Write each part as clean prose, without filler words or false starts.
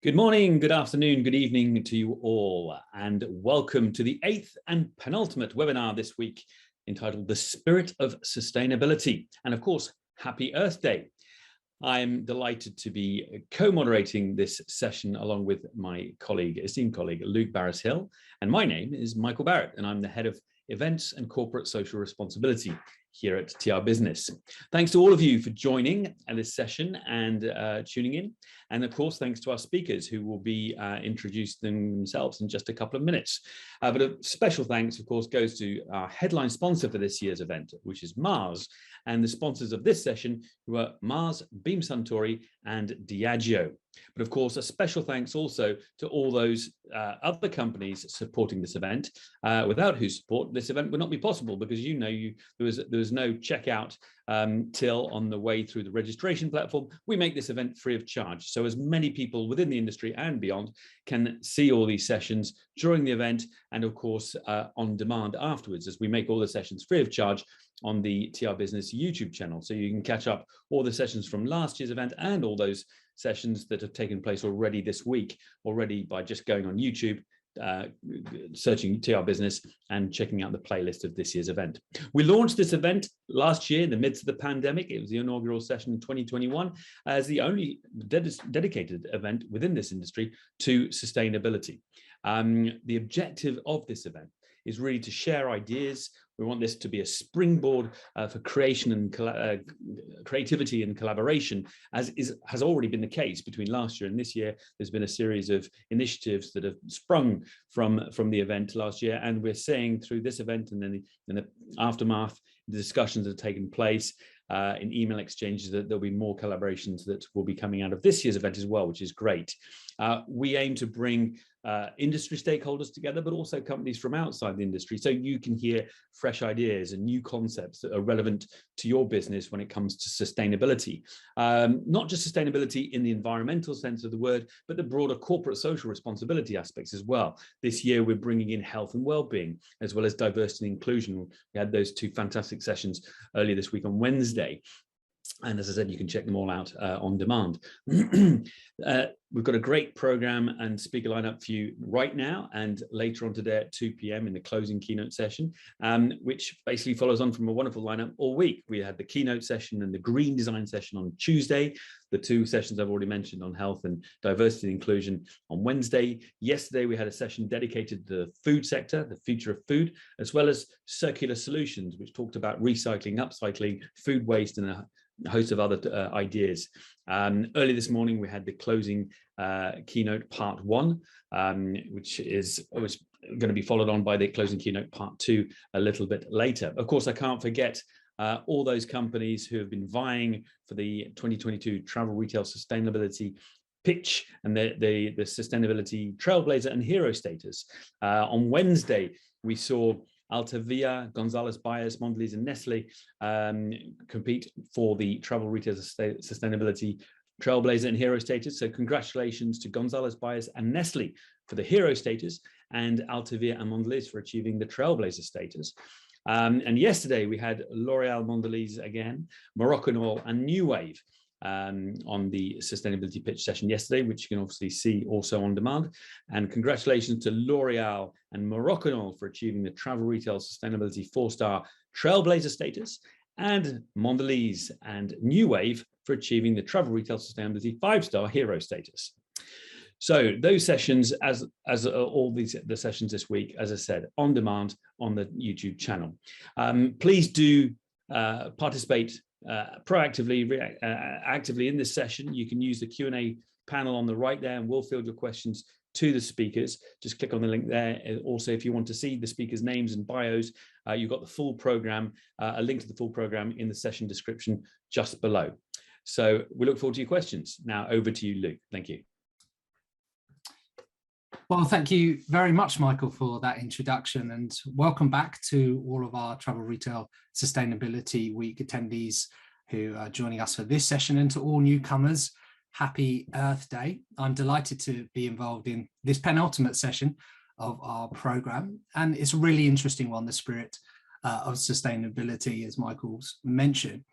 Good morning, good afternoon, good evening to you all, and welcome to the 8th and penultimate webinar this week entitled The Spirit of Sustainability. And of course, Happy Earth Day. I'm delighted to be co-moderating this session along with my colleague, esteemed colleague, Luke Barris-Hill. And my name is Michael Barrett, and I'm the head of Events and Corporate Social Responsibility here at TR Business. Thanks to all of you for joining this session and tuning in. And of course, thanks to our speakers who will be introducing themselves in just a couple of minutes. But a special thanks, of course, goes to our headline sponsor for this year's event, which is Mars, and the sponsors of this session, who are Mars, Beam Suntory, and Diageo. But of course, a special thanks also to all those other companies supporting this event, without whose support this event would not be possible, because there was no checkout till on the way through the registration platform. We make this event free of charge, so as many people within the industry and beyond can see all these sessions during the event, and of course on demand afterwards, as we make all the sessions free of charge on the TR Business YouTube channel. So you can catch up all the sessions from last year's event and all those sessions that have taken place already this week by just going on YouTube, searching TR Business and checking out the playlist of this year's event. We launched this event last year in the midst of the pandemic. It was the inaugural session in 2021 as the only dedicated event within this industry to sustainability. The objective of this event is really to share ideas. We want this to be a springboard for creation and creativity and collaboration, as has already been the case between last year and this year. There's been a series of initiatives that have sprung from the event last year, and we're seeing through this event and then in the aftermath, the discussions that have taken place in email exchanges, that there'll be more collaborations that will be coming out of this year's event as well, which is great. We aim to bring industry stakeholders together, but also companies from outside the industry, so you can hear fresh ideas and new concepts that are relevant to your business when it comes to sustainability. Not just sustainability in the environmental sense of the word, but the broader corporate social responsibility aspects as well. This year, we're bringing in health and well-being, as well as diversity and inclusion. We had those two fantastic sessions earlier this week on Wednesday. And as I said, you can check them all out on demand. We've got a great program and speaker lineup for you right now and later on today at 2 p.m. in the closing keynote session, which basically follows on from a wonderful lineup all week. We had the keynote session and the green design session on Tuesday, the two sessions I've already mentioned on health and diversity and inclusion on Wednesday. Yesterday, we had a session dedicated to the food sector, the future of food, as well as circular solutions, which talked about recycling, upcycling, food waste, and a host of other ideas. Early this morning, we had the closing keynote part 1, which was going to be followed on by the closing keynote part 2 a little bit later. Of course, I can't forget all those companies who have been vying for the 2022 Travel Retail Sustainability pitch and the sustainability trailblazer and hero status. On Wednesday, we saw Altavia, Gonzalez Baez, Mondelez, and Nestle compete for the Travel Retail Sustainability Trailblazer and Hero status. So congratulations to Gonzalez Baez and Nestle for the hero status, and Altavia and Mondelez for achieving the Trailblazer status. And yesterday we had L'Oreal, Mondelez again, Moroccan Oil, and New Wave on the sustainability pitch session yesterday, which you can obviously see also on demand. And congratulations to L'Oreal and Moroccan Oil for achieving the Travel Retail Sustainability 4-star Trailblazer status, and Mondelez and New Wave for achieving the Travel Retail Sustainability 5-star Hero status. So those sessions, as all the sessions this week, as I said, on demand on the YouTube channel. Please do participate proactively, actively in this session. You can use the Q&A panel on the right there, and we'll field your questions to the speakers. Just click on the link there. Also, if you want to see the speakers' names and bios, you've got the full program, a link to the full program in the session description just below. So we look forward to your questions. Now over to you, Luke. Thank you. Well, thank you very much, Michael, for that introduction, and welcome back to all of our Travel Retail Sustainability Week attendees who are joining us for this session, and to all newcomers, happy Earth Day. I'm delighted to be involved in this penultimate session of our program, and it's a really interesting one, the spirit of sustainability, as Michael's mentioned.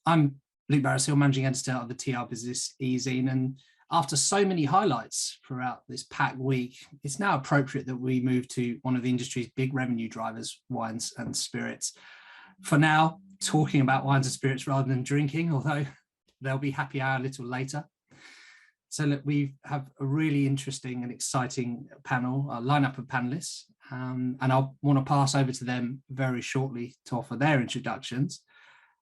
I'm Luke Barris-Hill, Managing Editor of the TR Business e-zine, and after so many highlights throughout this packed week, it's now appropriate that we move to one of the industry's big revenue drivers, wines and spirits. For now, talking about wines and spirits rather than drinking, although there'll be happy hour a little later. So look, we have a really interesting and exciting panel, a lineup of panelists, and I'll want to pass over to them very shortly to offer their introductions.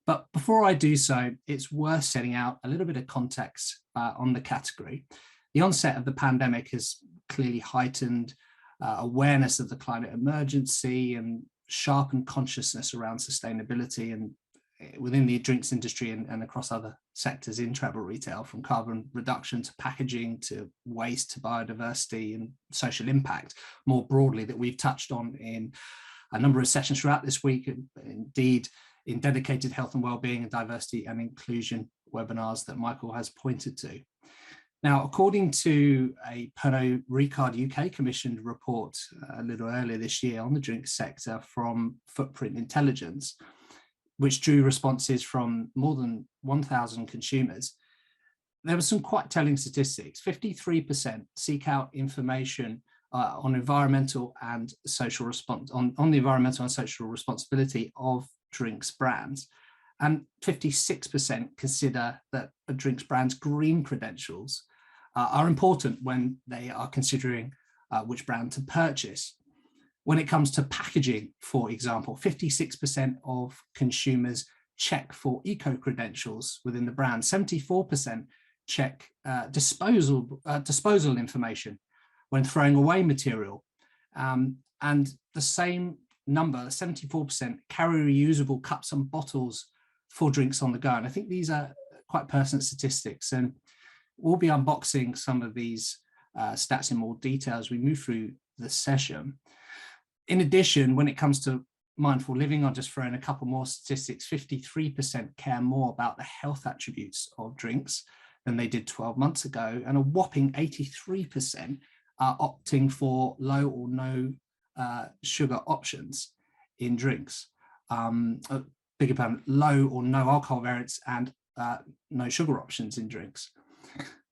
But before I do so, it's worth setting out a little bit of context on the category. The onset of the pandemic has clearly heightened awareness of the climate emergency and sharpened consciousness around sustainability and within the drinks industry and across other sectors in travel retail, from carbon reduction to packaging to waste to biodiversity and social impact more broadly, that we've touched on in a number of sessions throughout this week, and indeed in dedicated health and wellbeing and diversity and inclusion webinars that Michael has pointed to. Now, according to a Pernod Ricard UK commissioned report a little earlier this year on the drinks sector from Footprint Intelligence, which drew responses from more than 1,000 consumers, there were some quite telling statistics. 53% seek out information on environmental and social response, on the environmental and social responsibility of drinks brands, and 56% consider that a drinks brand's green credentials are important when they are considering which brand to purchase. When it comes to packaging, for example, 56% of consumers check for eco credentials within the brand. 74% check disposal information when throwing away material, and the same number, 74%, carry reusable cups and bottles for drinks on the go. And I think these are quite pertinent statistics, and we'll be unboxing some of these stats in more detail as we move through the session. In addition, when it comes to mindful living, I'll just throw in a couple more statistics. 53% care more about the health attributes of drinks than they did 12 months ago, and a whopping 83% are opting for low or no sugar options in drinks. Bigger pardon, low or no alcohol variants and no sugar options in drinks.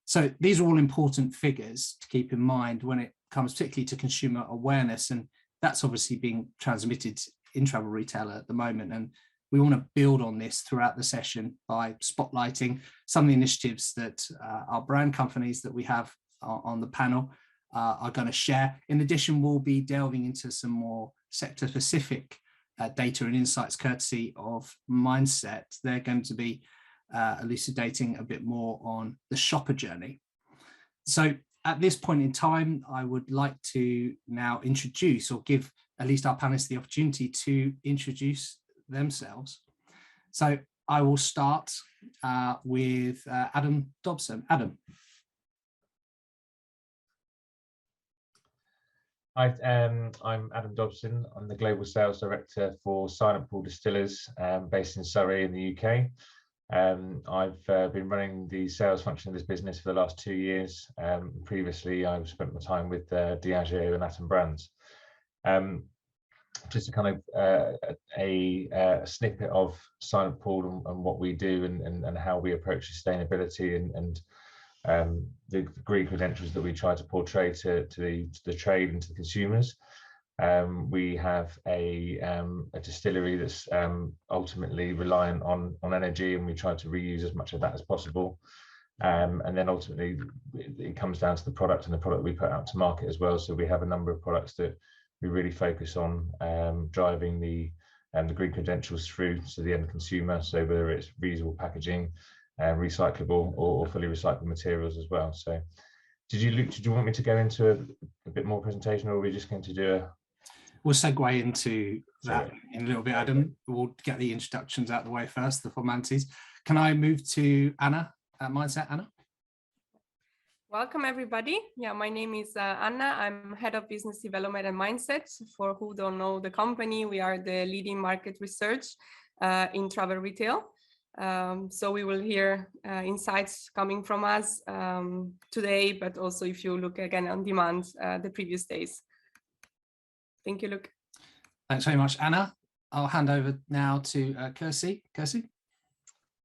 So these are all important figures to keep in mind when it comes particularly to consumer awareness, and that's obviously being transmitted in travel retail at the moment. And we want to build on this throughout the session by spotlighting some of the initiatives that our brand companies that we have on the panel are going to share. In addition, we'll be delving into some more sector-specific data and insights courtesy of Mindset. They're going to be elucidating a bit more on the shopper journey. So at this point in time, I would like to now introduce, or give at least our panelists the opportunity to introduce themselves. So I will start with Adam Dobson. Adam. Hi, I'm Adam Dobson. I'm the Global Sales Director for Silent Pool Distillers based in Surrey in the UK. I've been running the sales function of this business for the last 2 years. Previously, I've spent my time with Diageo and Atom Brands. Just a kind of a snippet of Silent Pool and what we do and how we approach sustainability and the green credentials that we try to portray to the trade and to the consumers. We have a distillery that's ultimately reliant on energy, and we try to reuse as much of that as possible. And then ultimately it comes down to the product and the product we put out to market as well. So we have a number of products that we really focus on driving the green credentials through to the end consumer. So whether it's reusable packaging, recyclable or fully recycled materials as well. So did you want me to go into a bit more presentation, or are we just going to do a... We'll segue into that in a little bit, Adam. We'll get the introductions out of the way first, the formalities. Can I move to Anna at Mindset? Anna? Welcome, everybody. Yeah, my name is Anna. I'm Head of Business Development and Mindset. For who don't know the company, we are the leading market research in travel retail. So we will hear insights coming from us today, but also if you look again on demand the previous days. Thank you, Luke. Thanks very much, Anna. I'll hand over now to Kirsi. Kirsi?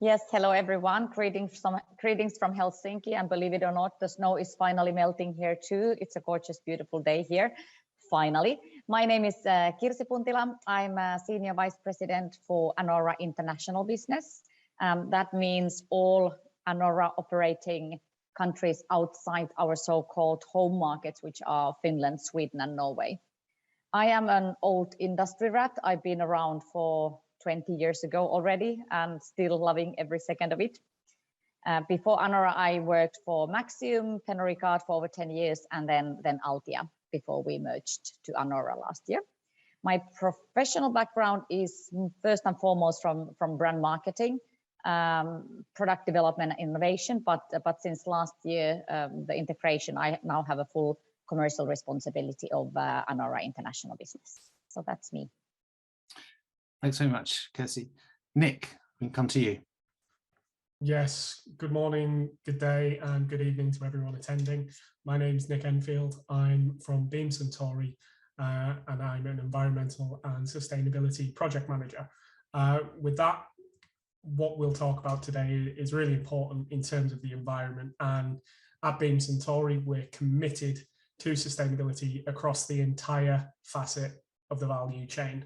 Yes, hello everyone. Greetings from Helsinki, and believe it or not, the snow is finally melting here too. It's a gorgeous, beautiful day here, finally. My name is Kirsi Puntila. I'm a Senior Vice President for Anora International Business. That means all Anora operating countries outside our so-called home markets, which are Finland, Sweden, and Norway. I am an old industry rat. I've been around for 20 years ago already and still loving every second of it. Before Anora, I worked for Maximum, Pernod Ricard for over 10 years, and then Altia before we merged to Anora last year. My professional background is first and foremost from brand marketing, product development and innovation, but since last year, the integration, I now have a full commercial responsibility of Anora International Business. So that's me. Thanks so much, Kirsi. Nick, we can come to you. Yes, good morning, good day, and good evening to everyone attending. My name is Nick Enfield. I'm from Beam Suntory, and I'm an environmental and sustainability project manager. With that, what we'll talk about today is really important in terms of the environment. And at Beam Suntory, we're committed to sustainability across the entire facet of the value chain.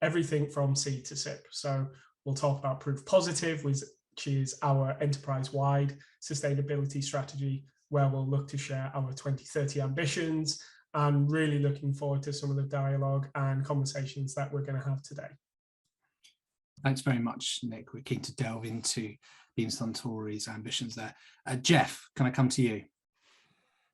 Everything from seed to sip. So we'll talk about Proof Positive, which is our enterprise-wide sustainability strategy, where we'll look to share our 2030 ambitions, and really looking forward to some of the dialogue and conversations that we're going to have today. Thanks very much, Nick. We're keen to delve into Beam Suntory's ambitions there. Jeff, can I come to you?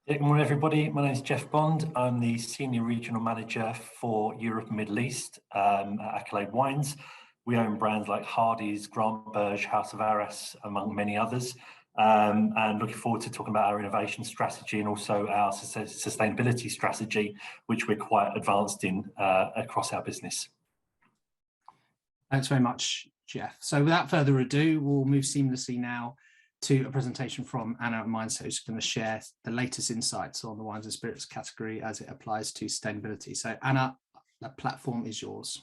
Good morning, everybody. My name is Jeff Bond. I'm the Senior Regional Manager for Europe and Middle East at Accolade Wines. We own brands like Hardy's, Grant Burge, House of Arras, among many others. And looking forward to talking about our innovation strategy and also our sustainability strategy, which we're quite advanced in across our business. Thanks very much, Jeff. So without further ado, we'll move seamlessly now to a presentation from Anna Mainz, who's going to share the latest insights on the wines and spirits category as it applies to sustainability. So Anna, the platform is yours.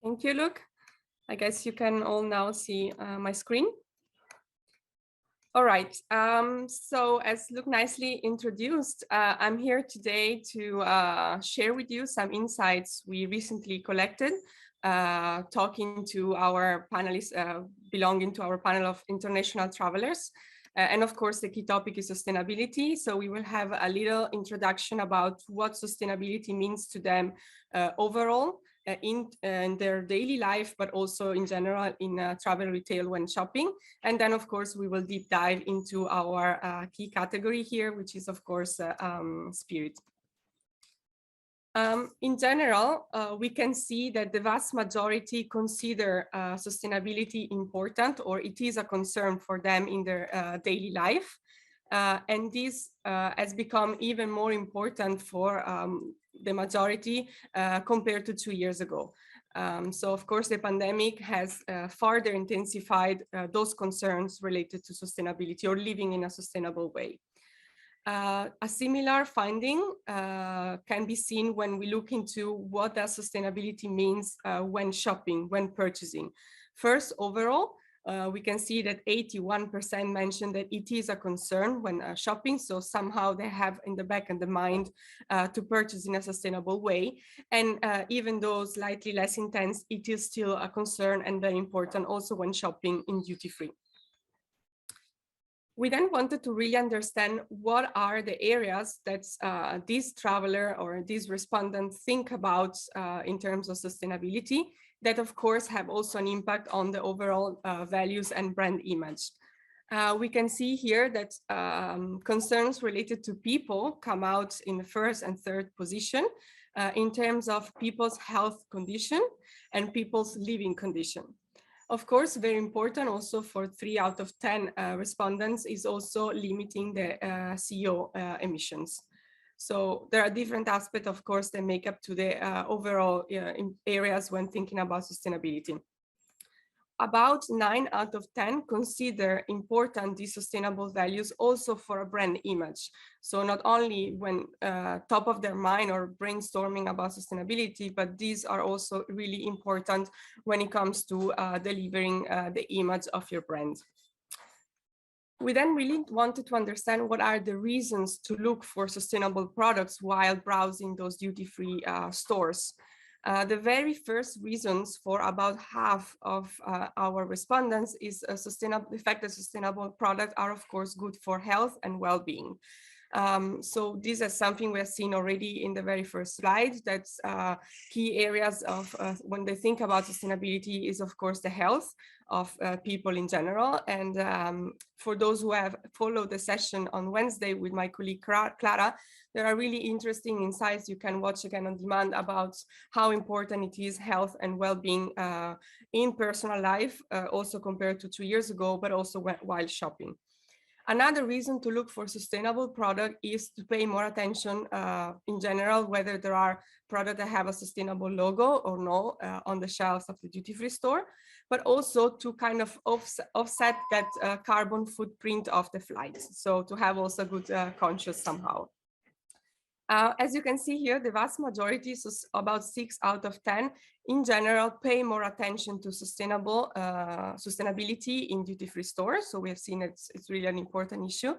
Thank you, Luke. I guess you can all now see my screen. All right, so as Luke nicely introduced, I'm here today to share with you some insights we recently collected, talking to our panelists belonging to our panel of international travelers. And of course, the key topic is sustainability. So we will have a little introduction about what sustainability means to them overall in their daily life, but also in general in travel retail when shopping. And then, of course, we will deep dive into our key category here, which is, of course, spirit. In general, we can see that the vast majority consider sustainability important, or it is a concern for them in their daily life. And this has become even more important for the majority compared to 2 years ago. So, of course, the pandemic has further intensified those concerns related to sustainability or living in a sustainable way. A similar finding can be seen when we look into what does sustainability means when shopping, when purchasing. First, overall, we can see that 81% mentioned that it is a concern when shopping. So somehow they have in the back of the mind to purchase in a sustainable way. And even though slightly less intense, it is still a concern and very important also when shopping in duty-free. We then wanted to really understand what are the areas that this traveler or this respondent think about in terms of sustainability that, of course, have also an impact on the overall values and brand image. We can see here that concerns related to people come out in the first and third position in terms of people's health condition and people's living condition. Of course, very important also for 3 out of 10 respondents is also limiting the CO emissions. So there are different aspects, of course, that make up to the overall areas when thinking about sustainability. About 9 out of 10 consider important these sustainable values also for a brand image. So not only when top of their mind or brainstorming about sustainability, but these are also really important when it comes to delivering the image of your brand. We then really wanted to understand what are the reasons to look for sustainable products while browsing those duty-free stores. The very first reasons for about half of our respondents is the fact that sustainable products are, of course, good for health and well-being. So this is something we have seen already in the very first slide, that key areas of when they think about sustainability is, of course, the health of people in general. And for those who have followed the session on Wednesday with my colleague Clara, there are really interesting insights you can watch again on demand about how important it is, health and well-being in personal life, also compared to 2 years ago, but also while shopping. Another reason to look for sustainable product is to pay more attention in general, whether there are products that have a sustainable logo or no on the shelves of the duty-free store, but also to kind of offset that carbon footprint of the flight. So to have also good conscience somehow. As you can see here, the vast majority, so about 6 out of 10, in general, pay more attention to sustainability in duty-free stores. So we have seen it's really an important issue.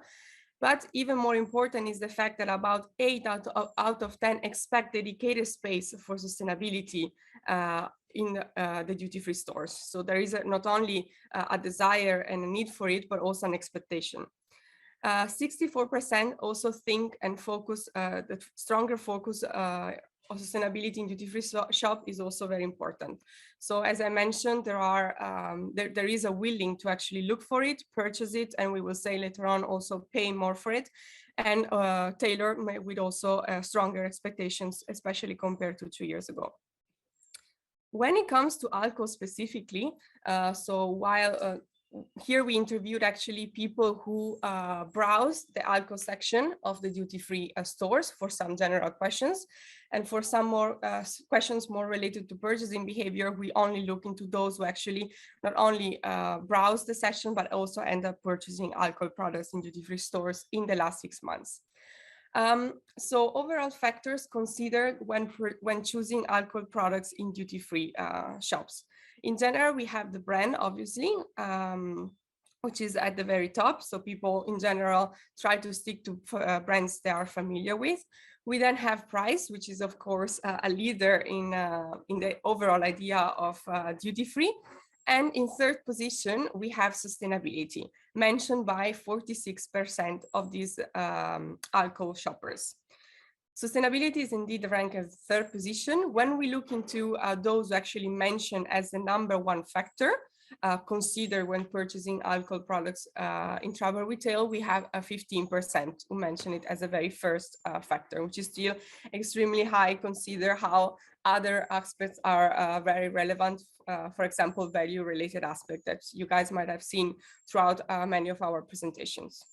But even more important is the fact that about 8 out of 10 expect dedicated space for sustainability in the duty-free stores. So there is not only a desire and a need for it, but also an expectation. 64% also think and focus, the stronger focus on sustainability in duty-free shop is also very important. So as I mentioned, there is a willing to actually look for it, purchase it, and we will say later on also pay more for it, and tailor with also stronger expectations, especially compared to 2 years ago. When it comes to alcohol specifically, so while here we interviewed actually people who browse the alcohol section of the duty-free stores for some general questions. And for some more questions more related to purchasing behavior, we only look into those who actually not only browse the section, but also end up purchasing alcohol products in duty-free stores in the last 6 months. So overall factors considered when choosing alcohol products in duty-free shops. In general, we have the brand, obviously, which is at the very top. So people in general try to stick to brands they are familiar with. We then have price, which is, of course, a leader in the overall idea of duty-free. And in third position, we have sustainability, mentioned by 46% of these alcohol shoppers. Sustainability is indeed ranked as third position. When we look into those actually mentioned as the #1 factor, considered when purchasing alcohol products in travel retail, we have 15% who mention it as a very first factor, which is still extremely high. Consider how other aspects are very relevant. For example, value-related aspect that you guys might have seen throughout many of our presentations.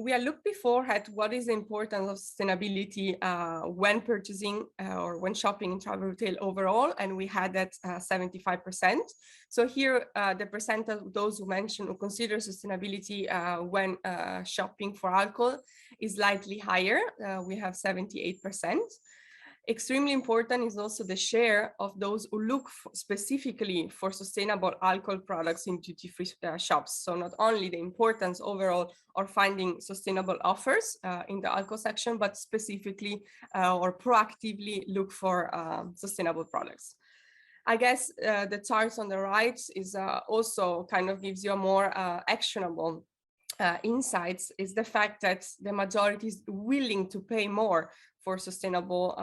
We have looked before at what is the importance of sustainability when purchasing or when shopping in travel retail overall, and we had that 75%. So here, the percent of those who consider sustainability when shopping for alcohol is slightly higher. We have 78%. Extremely important is also the share of those who look specifically for sustainable alcohol products in duty-free shops. So not only the importance overall of finding sustainable offers in the alcohol section, but specifically or proactively look for sustainable products. I guess the charts on the right is also kind of gives you a more actionable insights, is the fact that the majority is willing to pay more for sustainable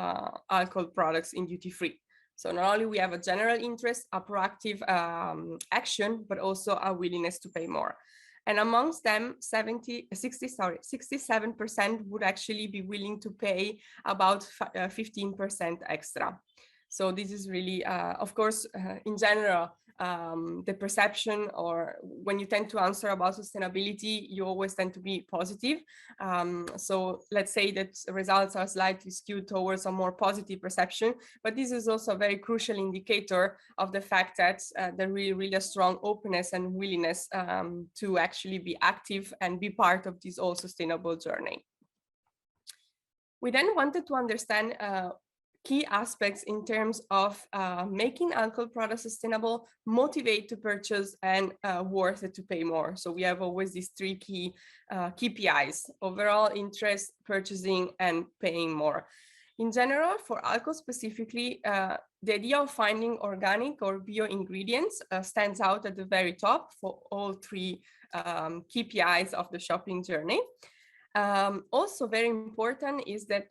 alcohol products in duty-free. So not only we have a general interest, a proactive action, but also a willingness to pay more. And amongst them, 67% would actually be willing to pay about 15% extra. So this is really, of course, in general, the perception, or when you tend to answer about sustainability, you always tend to be positive. So let's say that results are slightly skewed towards a more positive perception, but this is also a very crucial indicator of the fact that there really a strong openness and willingness to actually be active and be part of this all sustainable journey. We then wanted to understand key aspects in terms of making alcohol products sustainable, motivate to purchase, and worth it to pay more. So we have always these three key KPIs: overall interest, purchasing, and paying more. In general, for alcohol specifically, the idea of finding organic or bio ingredients stands out at the very top for all three KPIs of the shopping journey. Also very important is that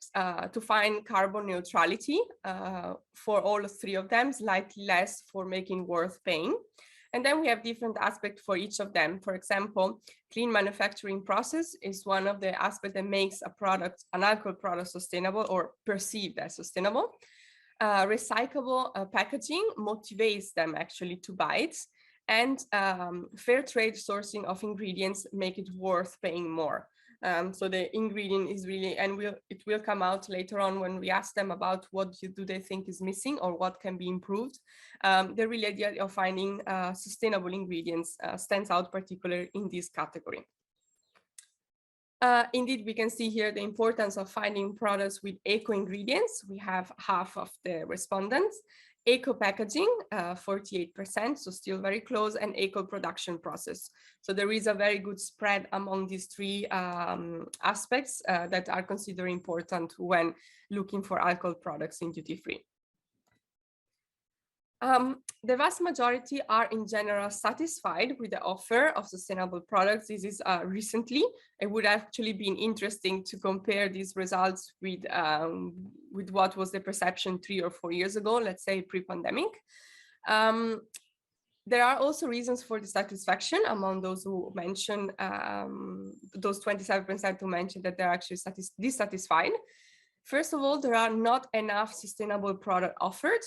to find carbon neutrality for all three of them, slightly less for making worth paying. And then we have different aspects for each of them. For example, clean manufacturing process is one of the aspects that makes a product, an alcohol product, sustainable or perceived as sustainable. Recyclable packaging motivates them actually to buy it. And fair trade sourcing of ingredients make it worth paying more. So the ingredient is really, and it will come out later on when we ask them about what do they think is missing or what can be improved. The real idea of finding sustainable ingredients stands out particularly in this category. Indeed, we can see here the importance of finding products with eco ingredients. We have half of the respondents. Eco packaging, 48%, so still very close, and eco production process. So there is a very good spread among these three aspects that are considered important when looking for alcohol products in duty free. The vast majority are in general satisfied with the offer of sustainable products. This is recently. It would actually been interesting to compare these results with what was the perception 3 or 4 years ago, let's say pre-pandemic. There are also reasons for dissatisfaction among those who mentioned, those 27% who mentioned that they're actually dissatisfied. First of all, there are not enough sustainable product offered.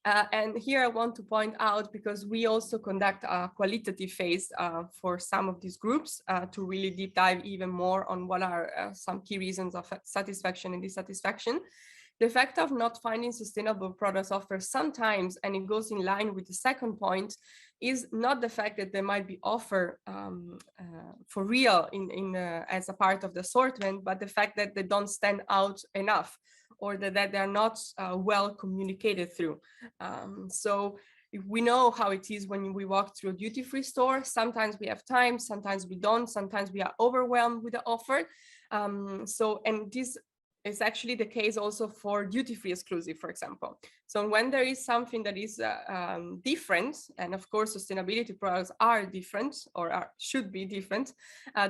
And here I want to point out, because we also conduct a qualitative phase for some of these groups to really deep dive even more on what are some key reasons of satisfaction and dissatisfaction. The fact of not finding sustainable products offered sometimes, and it goes in line with the second point, is not the fact that they might be offered for real as a part of the assortment, but the fact that they don't stand out enough, or that they're not well communicated through. So we know how it is when we walk through a duty-free store. Sometimes we have time, sometimes we don't, sometimes we are overwhelmed with the offer. And this is actually the case also for duty-free exclusive, for example. So when there is something that is different, and of course sustainability products are different, or should be different,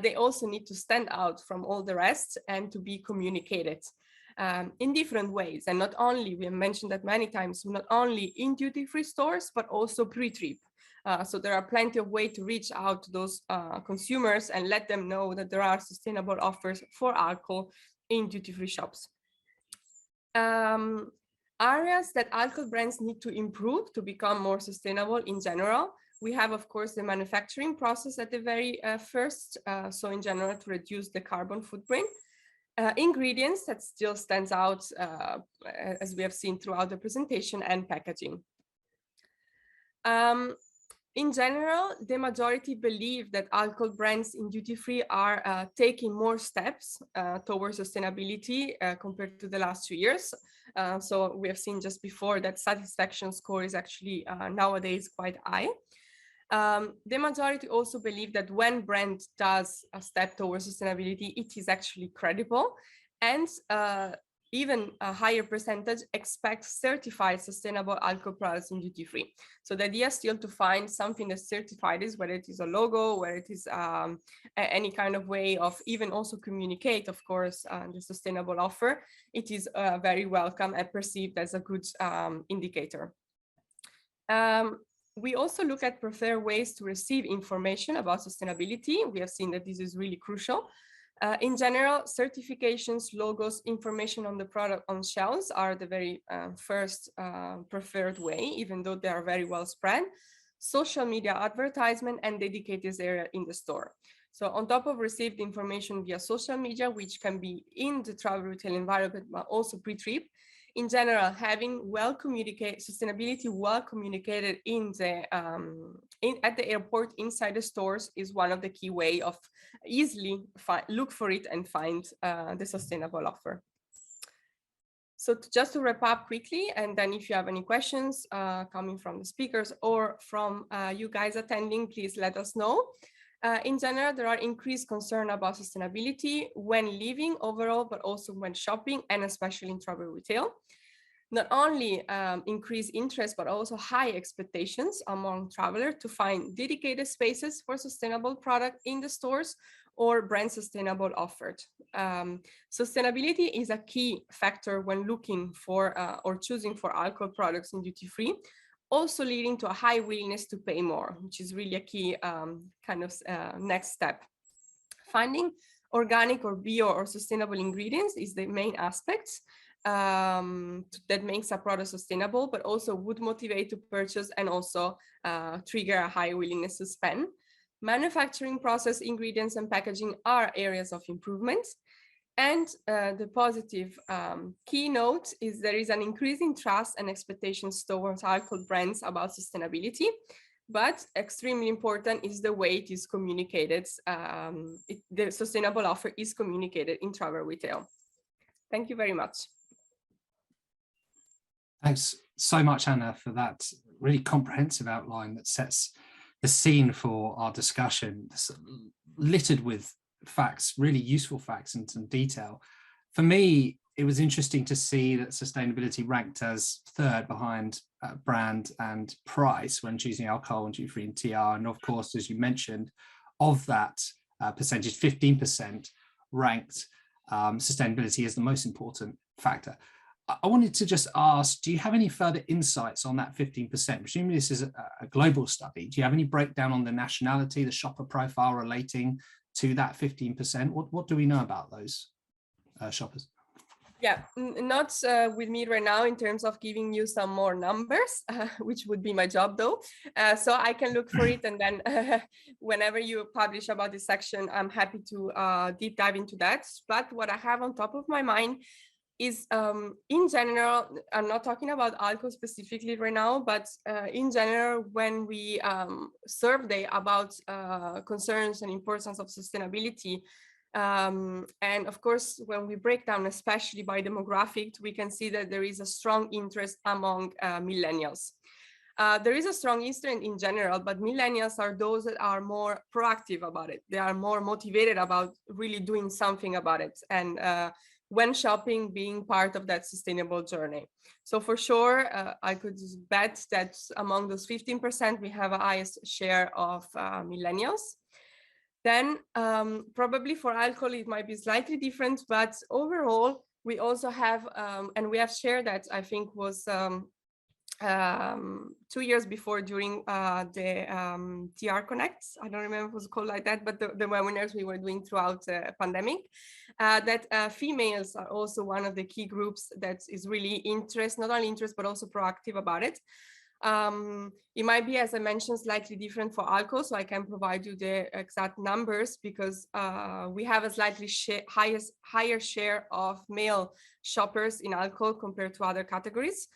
they also need to stand out from all the rest and to be communicated in different ways. And not only, we have mentioned that many times, not only in duty-free stores, but also pre-trip. So there are plenty of ways to reach out to those consumers and let them know that there are sustainable offers for alcohol in duty-free shops. Areas that alcohol brands need to improve to become more sustainable in general. We have, of course, the manufacturing process at the very first. So in general, to reduce the carbon footprint. Ingredients, that still stands out as we have seen throughout the presentation, and packaging. In general, the majority believe that alcohol brands in duty-free are taking more steps towards sustainability compared to the last 2 years. So we have seen just before that satisfaction score is actually nowadays quite high. The majority also believe that when brand does a step towards sustainability, it is actually credible, and even a higher percentage expects certified sustainable alcohol products in duty free. So the idea is still to find something that's certified, is whether it is a logo, whether it is any kind of way of even also communicate, of course, the sustainable offer. It is very welcome and perceived as a good indicator. We also look at preferred ways to receive information about sustainability. We have seen that this is really crucial. In general, certifications, logos, information on the product on shelves are the very first preferred way, even though they are very well spread. social media advertisement, and dedicated area in the store. So on top of received information via social media, which can be in the travel retail environment, but also pre-trip, in general, having sustainability well communicated at the airport inside the stores is one of the key way of easily look for it and find the sustainable offer. So just to wrap up quickly, and then if you have any questions coming from the speakers or from you guys attending, please let us know. In general, there are increased concern about sustainability when living overall, but also when shopping, and especially in travel retail. Not only increased interest, but also high expectations among travelers to find dedicated spaces for sustainable product in the stores or brand sustainable offered. Sustainability is a key factor when looking for or choosing for alcohol products in duty-free, also leading to a high willingness to pay more, which is really a key next step. Finding organic or bio or sustainable ingredients is the main aspect that makes a product sustainable, but also would motivate to purchase and also trigger a high willingness to spend. Manufacturing process, ingredients, and packaging are areas of improvement. And the positive keynote is there is an increasing trust and expectations towards alcohol brands about sustainability, but extremely important is the way it is communicated. The sustainable offer is communicated in travel retail. Thank you very much. Thanks so much, Anna, for that really comprehensive outline that sets the scene for our discussion. It's littered with facts, really useful facts and some detail. For me, it was interesting to see that sustainability ranked as third behind brand and price when choosing alcohol and duty-free and TR. And of course, as you mentioned, of that percentage, 15% ranked sustainability as the most important factor. I wanted to just ask, do you have any further insights on that 15%? Presumably this is a global study. Do you have any breakdown on the nationality, the shopper profile relating to that 15%? What do we know about those shoppers? Yeah, not with me right now in terms of giving you some more numbers, which would be my job though. So I can look for it, and then whenever you publish about this section, I'm happy to deep dive into that. But what I have on top of my mind is in general, I'm not talking about alcohol specifically right now, but in general, when we survey about concerns and importance of sustainability, and of course, when we break down, especially by demographic, we can see that there is a strong interest among millennials. There is a strong interest in general, but millennials are those that are more proactive about it. They are more motivated about really doing something about it. And when shopping, being part of that sustainable journey. So for sure, I could bet that among those 15%, we have a highest share of millennials. Then probably for alcohol, it might be slightly different, but overall, we also have, and we have shared that, I think was 2 years before during the TR Connect. I don't remember if it was called like that, but the webinars we were doing throughout the pandemic, that females are also one of the key groups that is really not only interest, but also proactive about it. It might be, as I mentioned, slightly different for alcohol, so I can provide you the exact numbers because we have a slightly higher share of male shoppers in alcohol compared to other categories.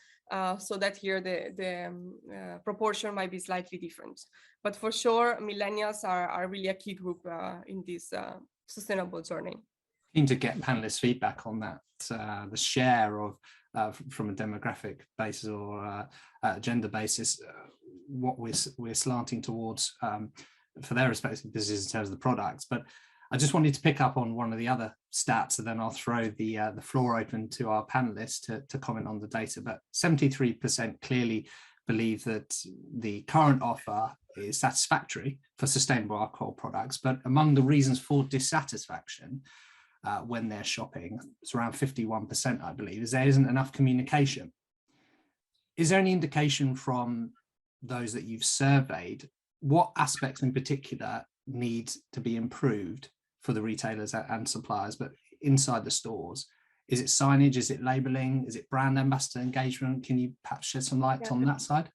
So that here the proportion might be slightly different. But for sure, millennials are really a key group in this sustainable journey. Keen to get panelists' feedback on that, the share of from a demographic basis or gender basis, what we're slanting towards for their respective businesses in terms of the products. But I just wanted to pick up on one of the other stats, and then I'll throw the floor open to our panelists to comment on the data. But 73% clearly believe that the current offer is satisfactory for sustainable alcohol products. But among the reasons for dissatisfaction when they're shopping, it's around 51%, I believe, is there isn't enough communication. Is there any indication from those that you've surveyed what aspects in particular need to be improved for the retailers and suppliers, but inside the stores? Is it signage? Is it labeling? Is it brand ambassador engagement? Can you perhaps shed some light on that side?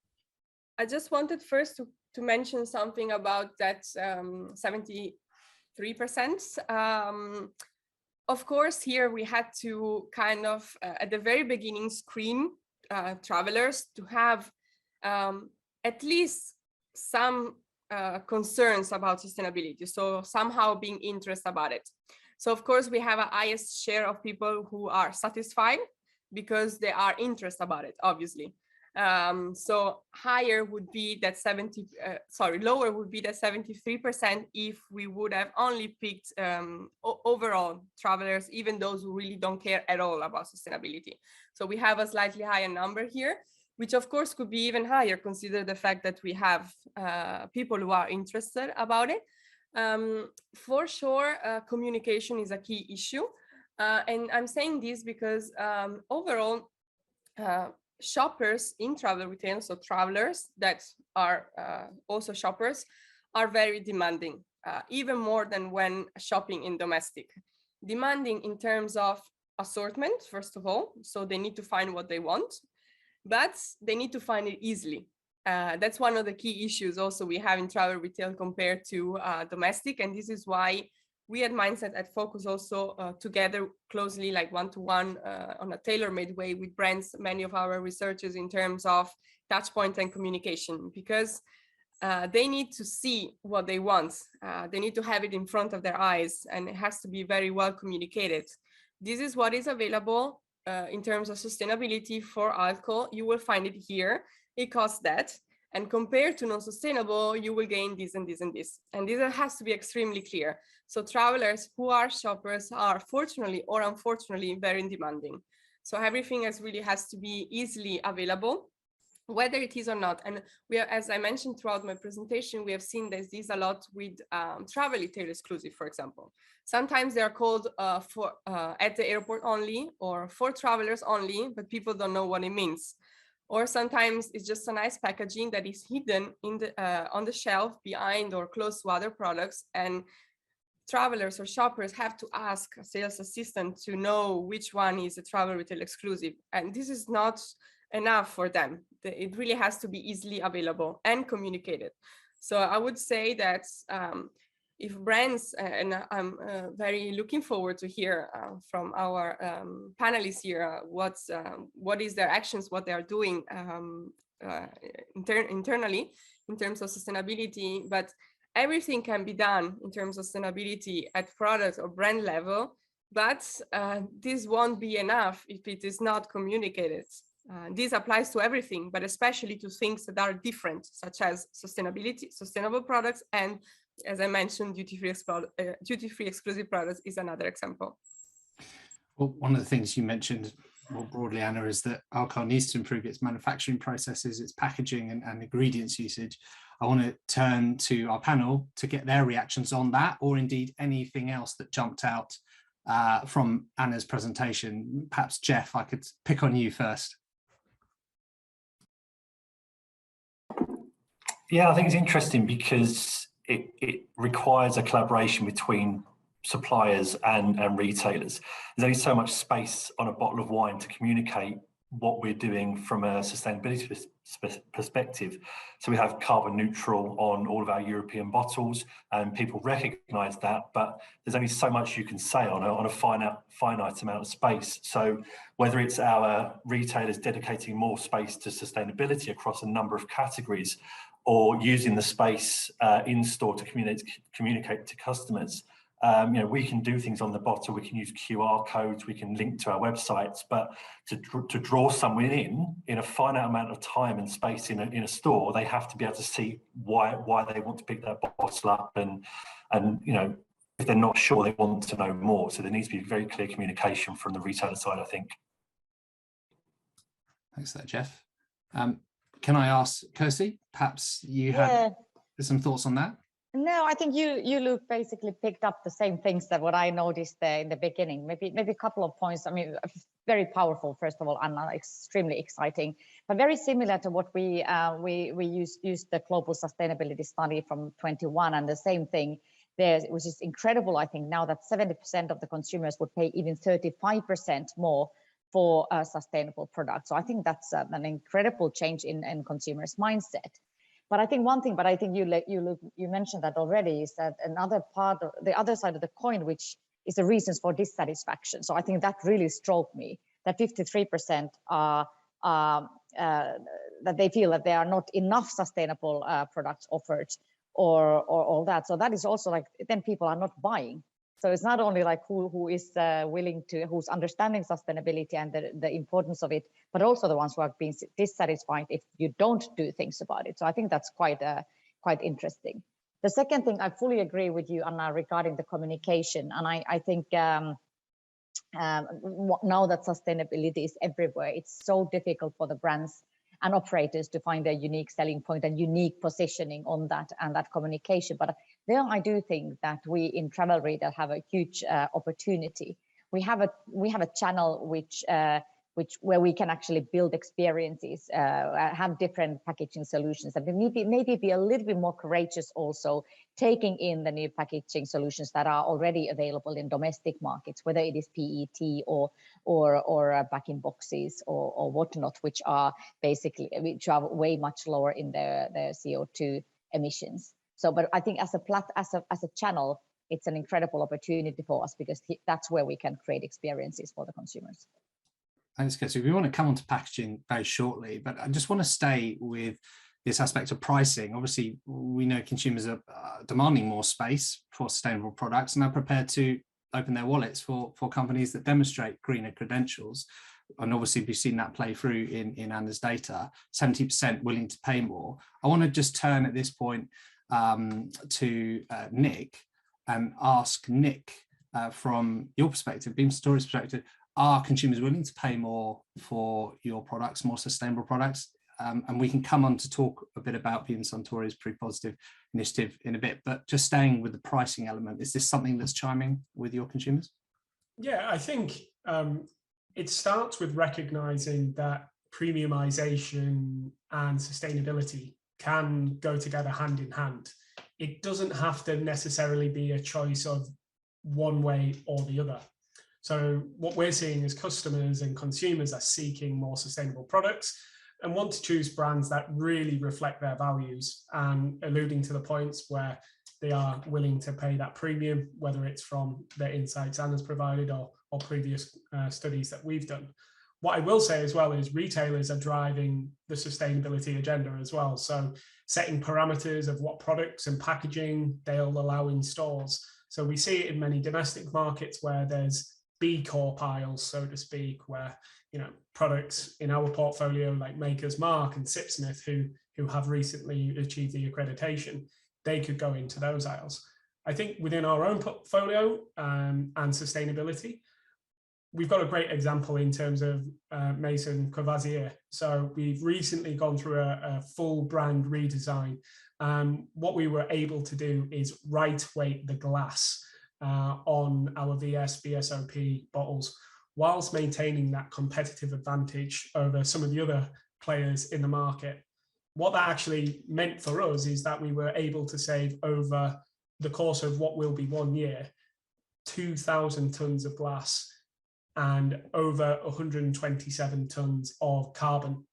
I just wanted first to to mention something about that 73%. Of course, here we had to kind of, at the very beginning, screen travelers to have at least some concerns about sustainability. So somehow being interested about it. So of course, we have a highest share of people who are satisfied because they are interested about it, obviously. So higher would be that lower would be that 73% if we would have only picked overall travelers, even those who really don't care at all about sustainability. So we have a slightly higher number here, which of course could be even higher, consider the fact that we have people who are interested about it. For sure, communication is a key issue. And I'm saying this because overall, shoppers in travel retail, so travelers that are also shoppers, are very demanding, even more than when shopping in domestic. Demanding in terms of assortment, first of all, so they need to find what they want, but they need to find it easily. That's one of the key issues also we have in travel retail compared to domestic, and this is why we at Mindset at Focus also together closely, like one-to-one on a tailor-made way with brands, many of our researchers in terms of touch point and communication, because they need to see what they want. They need to have it in front of their eyes, and it has to be very well communicated. This is what is available in terms of sustainability for alcohol. You will find it here. It costs that. And compared to non-sustainable, you will gain this and this and this. And this has to be extremely clear. So travelers who are shoppers are fortunately or unfortunately very demanding. So everything really has to be easily available, whether it is or not. And we are, as I mentioned throughout my presentation, we have seen this a lot with travel retail exclusive, for example. Sometimes they are called for at the airport only or for travelers only, but people don't know what it means. Or sometimes it's just a nice packaging that is hidden in the, on the shelf behind or close to other products. And travelers or shoppers have to ask a sales assistant to know which one is a travel retail exclusive. And this is not enough for them. It really has to be easily available and communicated. So I would say that if brands, and I'm very looking forward to hear from our panelists here, what is their actions, what they are doing internally in terms of sustainability, but everything can be done in terms of sustainability at product or brand level, but this won't be enough if it is not communicated. This applies to everything, but especially to things that are different, such as sustainability, sustainable products, and as I mentioned, duty-free exclusive products is another example. Well, one of the things you mentioned more broadly, Anna, is that alcohol needs to improve its manufacturing processes, its packaging and ingredients usage. I want to turn to our panel to get their reactions on that, or indeed anything else that jumped out from Anna's presentation. Perhaps, Jeff, I could pick on you first. Yeah, I think it's interesting because it requires a collaboration between suppliers and retailers. There's only so much space on a bottle of wine to communicate what we're doing from a sustainability perspective. So we have carbon neutral on all of our European bottles, and people recognise that, but there's only so much you can say on a finite amount of space. So whether it's our retailers dedicating more space to sustainability across a number of categories, or using the space in store to communicate to customers. We can do things on the bottle, we can use QR codes, we can link to our websites, but to draw someone in a finite amount of time and space in a store, they have to be able to see why they want to pick that bottle up, and if they're not sure, they want to know more. So there needs to be very clear communication from the retailer side, I think. Thanks for that, Jeff. Can I ask Kirsi, perhaps you had some thoughts on that? No, I think you Luke basically picked up the same things that what I noticed there in the beginning. Maybe a couple of points. I mean, very powerful. First of all, Anna, extremely exciting, but very similar to what we used the global sustainability study from 21, and the same thing there, which is incredible. I think now that 70% of the consumers would pay even 35% more for a sustainable product. So I think that's an incredible change in consumers' mindset. But I think one thing, but I think you mentioned that already, is that another part of the other side of the coin, which is the reasons for dissatisfaction. So I think that really struck me, that 53% are that they feel that there are not enough sustainable products offered, or all that. So that is also like, then people are not buying. So it's not only like who is willing to, who's understanding sustainability and the importance of it, but also the ones who are being dissatisfied if you don't do things about it. So I think that's quite interesting. The second thing, I fully agree with you, Anna, regarding the communication. And I think now that sustainability is everywhere, it's so difficult for the brands and operators to find a unique selling point and unique positioning on that and that communication. But there I do think that we in travel retail have a huge opportunity. We have a channel which where we can actually build experiences, have different packaging solutions, and maybe be a little bit more courageous also, taking in the new packaging solutions that are already available in domestic markets, whether it is PET or back in boxes or whatnot, which are way much lower in their CO2 emissions. So, but I think as a channel, it's an incredible opportunity for us, because that's where we can create experiences for the consumers. Thanks, Kirsi. We want to come on to packaging very shortly, but I just want to stay with this aspect of pricing. Obviously, we know consumers are demanding more space for sustainable products and are prepared to open their wallets for companies that demonstrate greener credentials. And obviously, we've seen that play through in Anna's data, 70% willing to pay more. I want to just turn at this point to Nick and ask Nick, from your perspective, Beam Suntory's perspective, are consumers willing to pay more for your products, more sustainable products? And we can come on to talk a bit about Beam Suntory's Pretty Positive initiative in a bit, but just staying with the pricing element, is this something that's chiming with your consumers? Yeah, I think it starts with recognizing that premiumization and sustainability can go together hand in hand. It doesn't have to necessarily be a choice of one way or the other. So what we're seeing is customers and consumers are seeking more sustainable products and want to choose brands that really reflect their values, and alluding to the points where they are willing to pay that premium, whether it's from the insights Anna's provided or previous studies that we've done. What I will say as well is retailers are driving the sustainability agenda as well. So setting parameters of what products and packaging they'll allow in stores. So we see it in many domestic markets where there's B Corp aisles, so to speak, where, you know, products in our portfolio like Maker's Mark and Sipsmith, who have recently achieved the accreditation, they could go into those aisles. I think within our own portfolio and sustainability, we've got a great example in terms of Maison Courvoisier. So we've recently gone through a full brand redesign. What we were able to do is right weight the glass on our VSOP bottles, whilst maintaining that competitive advantage over some of the other players in the market. What that actually meant for us is that we were able to save, over the course of what will be 1 year, 2,000 tons of glass and over 127 tons of carbon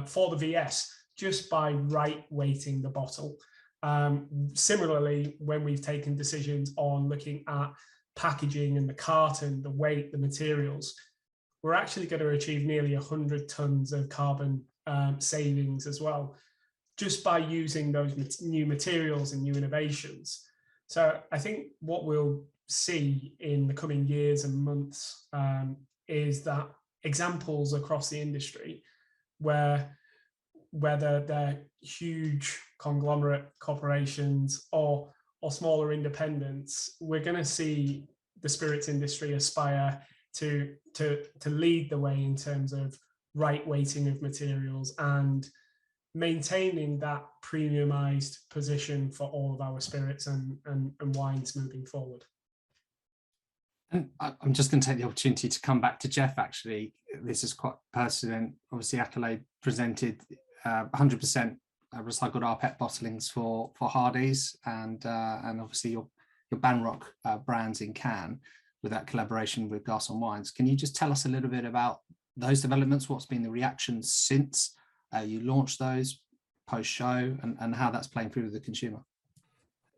for the VS, just by right weighting the bottle. Similarly, when we've taken decisions on looking at packaging and the carton, the weight, the materials, we're actually going to achieve nearly 100 tons of carbon savings as well, just by using those new materials and new innovations. So I think what we'll see in the coming years and months is that examples across the industry where, whether they're huge conglomerate corporations or smaller independents, we're going to see the spirits industry aspire to lead the way in terms of right weighting of materials and maintaining that premiumized position for all of our spirits and wines moving forward. And I'm just going to take the opportunity to come back to Jeff, actually. This is quite pertinent. Obviously, Accolade presented 100% recycled rPET bottlings for Hardy's and obviously your Banrock brands in can with that collaboration with Garson Wines. Can you just tell us a little bit about those developments? What's been the reaction since you launched those? post-show, and how that's playing through with the consumer.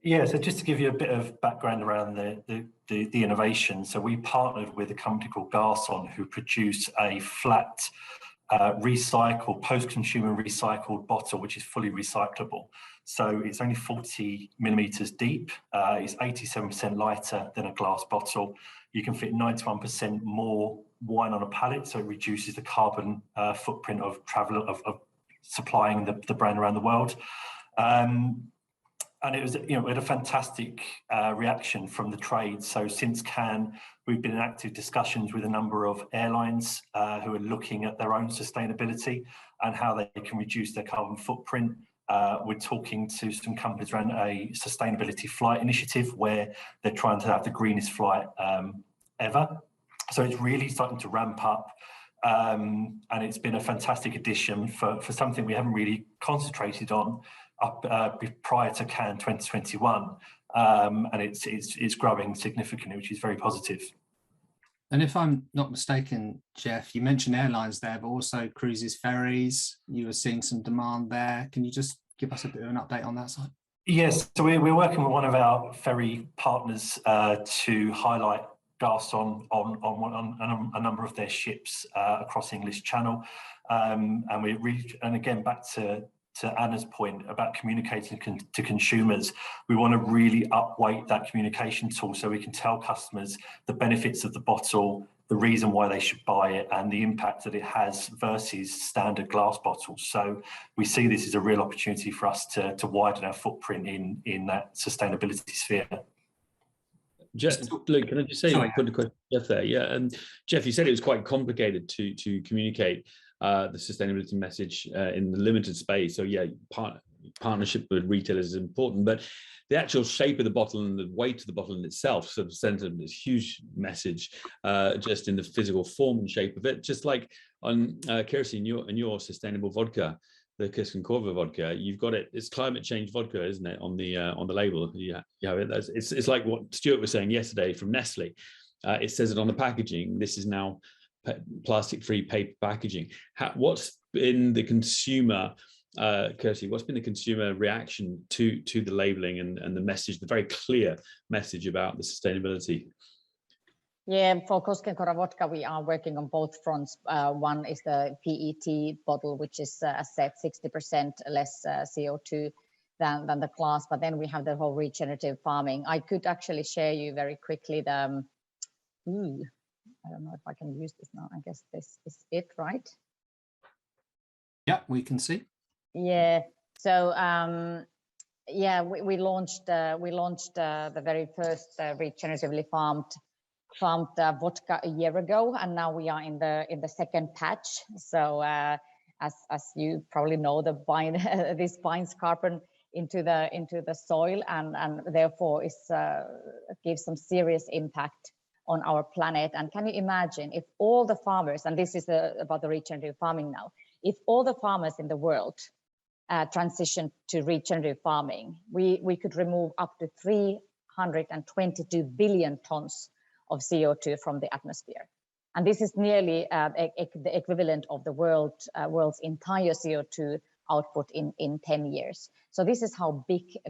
Yeah, so just to give you a bit of background around the innovation. So we partnered with a company called Garson, who produce a flat recycled, post-consumer recycled bottle, which is fully recyclable. So it's only 40 millimeters deep. It's 87% lighter than a glass bottle. You can fit 91% more wine on a pallet, so it reduces the carbon footprint of travel of supplying the brand around the world. And it was, we had a fantastic reaction from the trade. So since Cannes, we've been in active discussions with a number of airlines who are looking at their own sustainability and how they can reduce their carbon footprint. We're talking to some companies around a sustainability flight initiative where they're trying to have the greenest flight ever. So it's really starting to ramp up. And it's been a fantastic addition for something we haven't really concentrated on up prior to Cannes 2021, and it's growing significantly, which is very positive. And if I'm not mistaken, Jeff, you mentioned airlines there, but also cruises, ferries. You were seeing some demand there. Can you just give us a bit of an update on that side? Yes, so we're working with one of our ferry partners to highlight Garson on a number of their ships across the English Channel, and again back to Anna's point about communicating to consumers, we want to really upweight that communication tool so we can tell customers the benefits of the bottle, the reason why they should buy it, and the impact that it has versus standard glass bottles. So we see this as a real opportunity for us to widen our footprint in that sustainability sphere. Jeff, look, can I just say, put a question to Jeff there? Yeah, and Jeff, you said it was quite complicated to communicate the sustainability message in the limited space. So yeah, partnership with retailers is important, but the actual shape of the bottle and the weight of the bottle in itself sort of sends this huge message just in the physical form and shape of it. Just like on Kirsi, in your sustainable vodka, the Kirstenkorva vodka, you've got it. It's climate change vodka, isn't it? On the label, you have it. It's like what Stuart was saying yesterday from Nestle. It says it on the packaging. This is now plastic-free paper packaging. What's been the consumer, Kirsi, what's been the consumer reaction to the labeling and the message, the very clear message about the sustainability? Yeah, for Koskenkorva vodka, we are working on both fronts. One is the PET bottle, which is, as said, 60% less CO2 than the glass. But then we have the whole regenerative farming. I could actually share you very quickly the, I don't know if I can use this now. I guess this is it, right? Yeah, we can see. Yeah. So yeah, we launched the very first regeneratively farmed vodka a year ago, and now we are in the second patch. So as you probably know, this binds carbon into the soil and therefore gives some serious impact on our planet. And can you imagine if all the farmers, and this is about the regenerative farming now, if all the farmers in the world transition to regenerative farming, we could remove up to 322 billion tons of CO2 from the atmosphere. And this is nearly the equivalent of the world's entire CO2 output in 10 years. So this is how big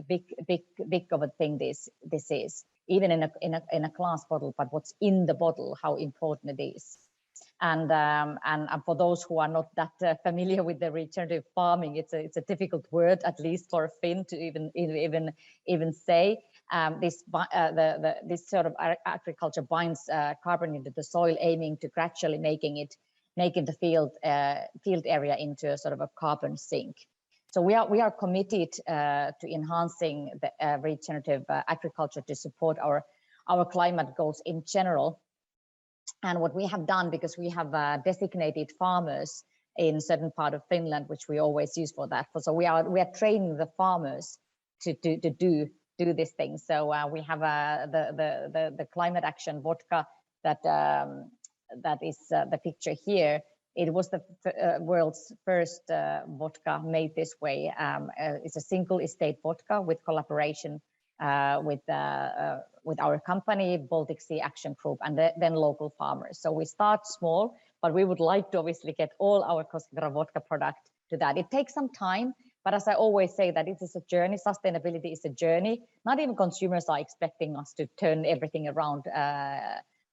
of a thing this is, even in a glass bottle, but what's in the bottle, how important it is. And for those who are not that familiar with the regenerative farming, it's a difficult word, at least for a Finn, to even say. This sort of agriculture binds carbon into the soil, aiming to gradually making the field area into a sort of a carbon sink. So we are committed to enhancing the regenerative agriculture to support our climate goals in general. And what we have done, because we have designated farmers in certain part of Finland, which we always use for that. So we are training the farmers to do this thing. So we have the climate action vodka that is the picture here. It was the world's first vodka made this way. It's a single estate vodka with collaboration with our company, Baltic Sea Action Group, and then local farmers. So we start small, but we would like to obviously get all our Koskenkorva vodka product to that. It takes some time But as I always say, that it is a journey. Sustainability is a journey. Not even consumers are expecting us to turn everything around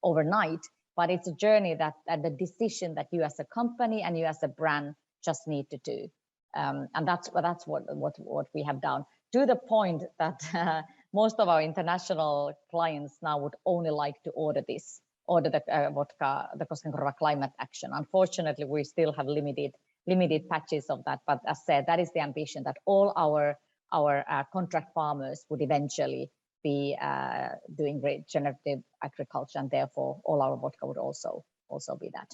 overnight, but it's a journey that the decision that you as a company and you as a brand just need to do. And that's what we have done, to the point that most of our international clients now would only like to order the vodka, the Koskenkorva Climate Action. Unfortunately, we still have limited patches of that, but as said, that is the ambition, that all our contract farmers would eventually be doing regenerative agriculture, and therefore all our vodka would also be that.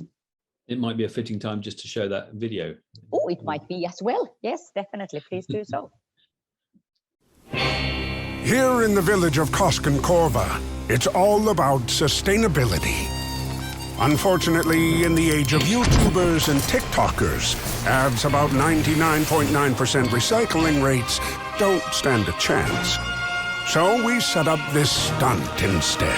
It might be a fitting time just to show that video. Oh, it might be as well. Yes, definitely. Please do so. Here in the village of Koskenkorva, it's all about sustainability. Unfortunately, in the age of YouTubers and TikTokers, ads about 99.9% recycling rates don't stand a chance. So we set up this stunt instead.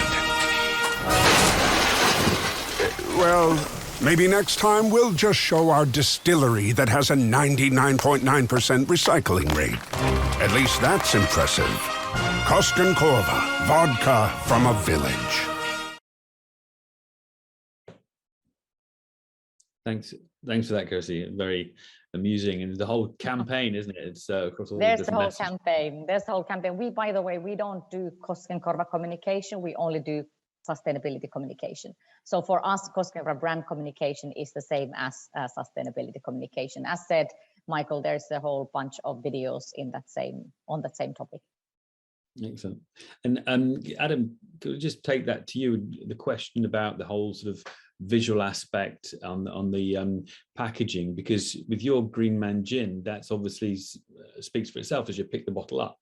Well, maybe next time we'll just show our distillery that has a 99.9% recycling rate. At least that's impressive. Koskenkorva, vodka from a village. Thanks for that, Kirsi. Very amusing, and the whole campaign, isn't it? It's across all There's the the whole campaign. There's the whole campaign. We, by the way, we don't do Koskenkorva communication. We only do sustainability communication. So for us, Koskenkorva brand communication is the same as sustainability communication. As said, Michael, there's a whole bunch of videos on that same topic. Excellent. And Adam, could we just take that to you, the question about the whole sort of visual aspect on the packaging, because with your Green Man gin, that's obviously speaks for itself as you pick the bottle up.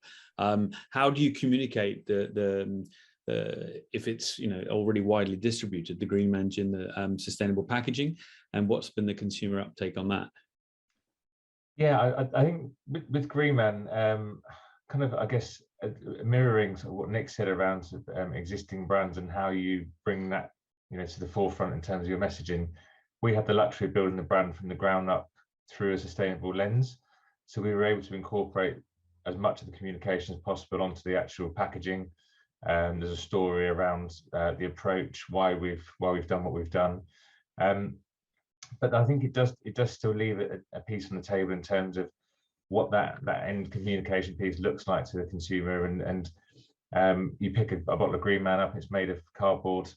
How do you communicate the if it's already widely distributed, the Green Man gin, the sustainable packaging, and what's been the consumer uptake on that? Yeah, I think with Green Man, kind of, I guess, mirroring sort of what Nick said around existing brands and how you bring that to the forefront in terms of your messaging. We had the luxury of building the brand from the ground up through a sustainable lens, so we were able to incorporate as much of the communication as possible onto the actual packaging. There's a story around the approach, why we've done what we've done, but I think it does still leave a piece on the table in terms of what that end communication piece looks like to the consumer. And you pick a bottle of Green Man up, it's made of cardboard,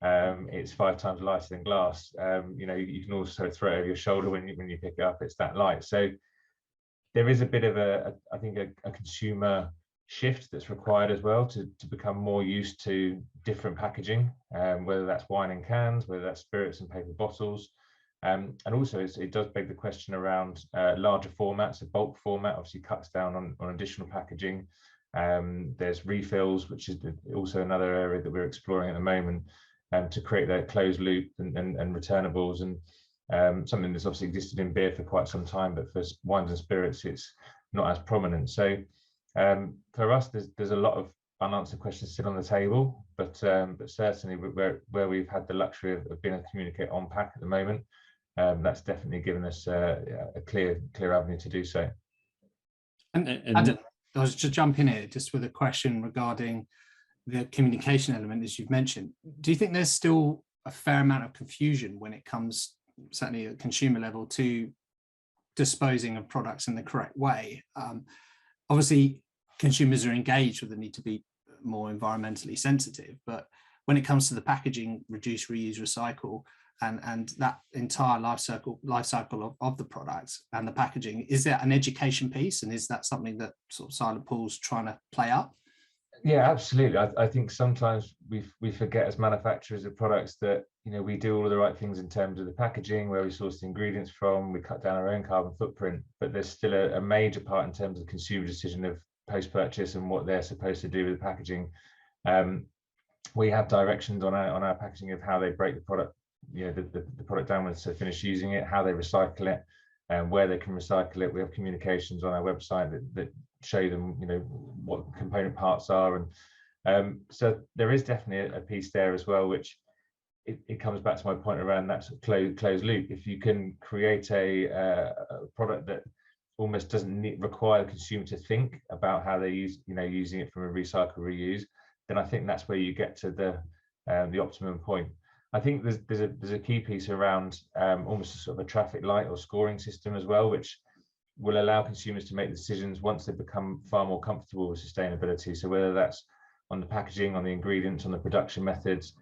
it's 5 times lighter than glass. You can also throw it over your shoulder when you pick it up, it's that light. So there is a bit of I think a consumer shift that's required as well to become more used to different packaging, whether that's wine in cans, whether that's spirits in paper bottles. And also it does beg the question around larger formats. A bulk format obviously cuts down on additional packaging. There's refills, which is also another area that we're exploring at the moment, to create that closed loop and returnables, and something that's obviously existed in beer for quite some time, but for wines and spirits it's not as prominent. So for us, there's a lot of unanswered questions still on the table, but certainly where we've had the luxury of being able to communicate on pack at the moment, that's definitely given us a clear avenue to do so. And I was to jump in here just with a question regarding the communication element, as you've mentioned. Do you think there's still a fair amount of confusion when it comes, certainly at consumer level, to disposing of products in the correct way? Obviously, consumers are engaged with the need to be more environmentally sensitive, but when it comes to the packaging, reduce, reuse, recycle, and that entire life cycle of the products and the packaging, is there an education piece, and is that something that sort of Silent Pool's trying to play up? Yeah, absolutely. I think sometimes we forget as manufacturers of products that we do all of the right things in terms of the packaging, where we source the ingredients from, we cut down our own carbon footprint, but there's still a major part in terms of the consumer decision of post-purchase and what they're supposed to do with the packaging. We have directions on our packaging of how they break the product, the product down when to finish using it, how they recycle it, and where they can recycle it. We have communications on our website that show them, what component parts are, and so there is definitely a piece there as well, which it comes back to my point around that sort of closed loop. If you can create a product that almost doesn't require the consumer to think about how they using it from a recycle reuse, then I think that's where you get to the optimum point. I think there's a key piece around almost a sort of a traffic light or scoring system as well, which will allow consumers to make decisions once they become far more comfortable with sustainability. So whether that's on the packaging, on the ingredients, on the production methods,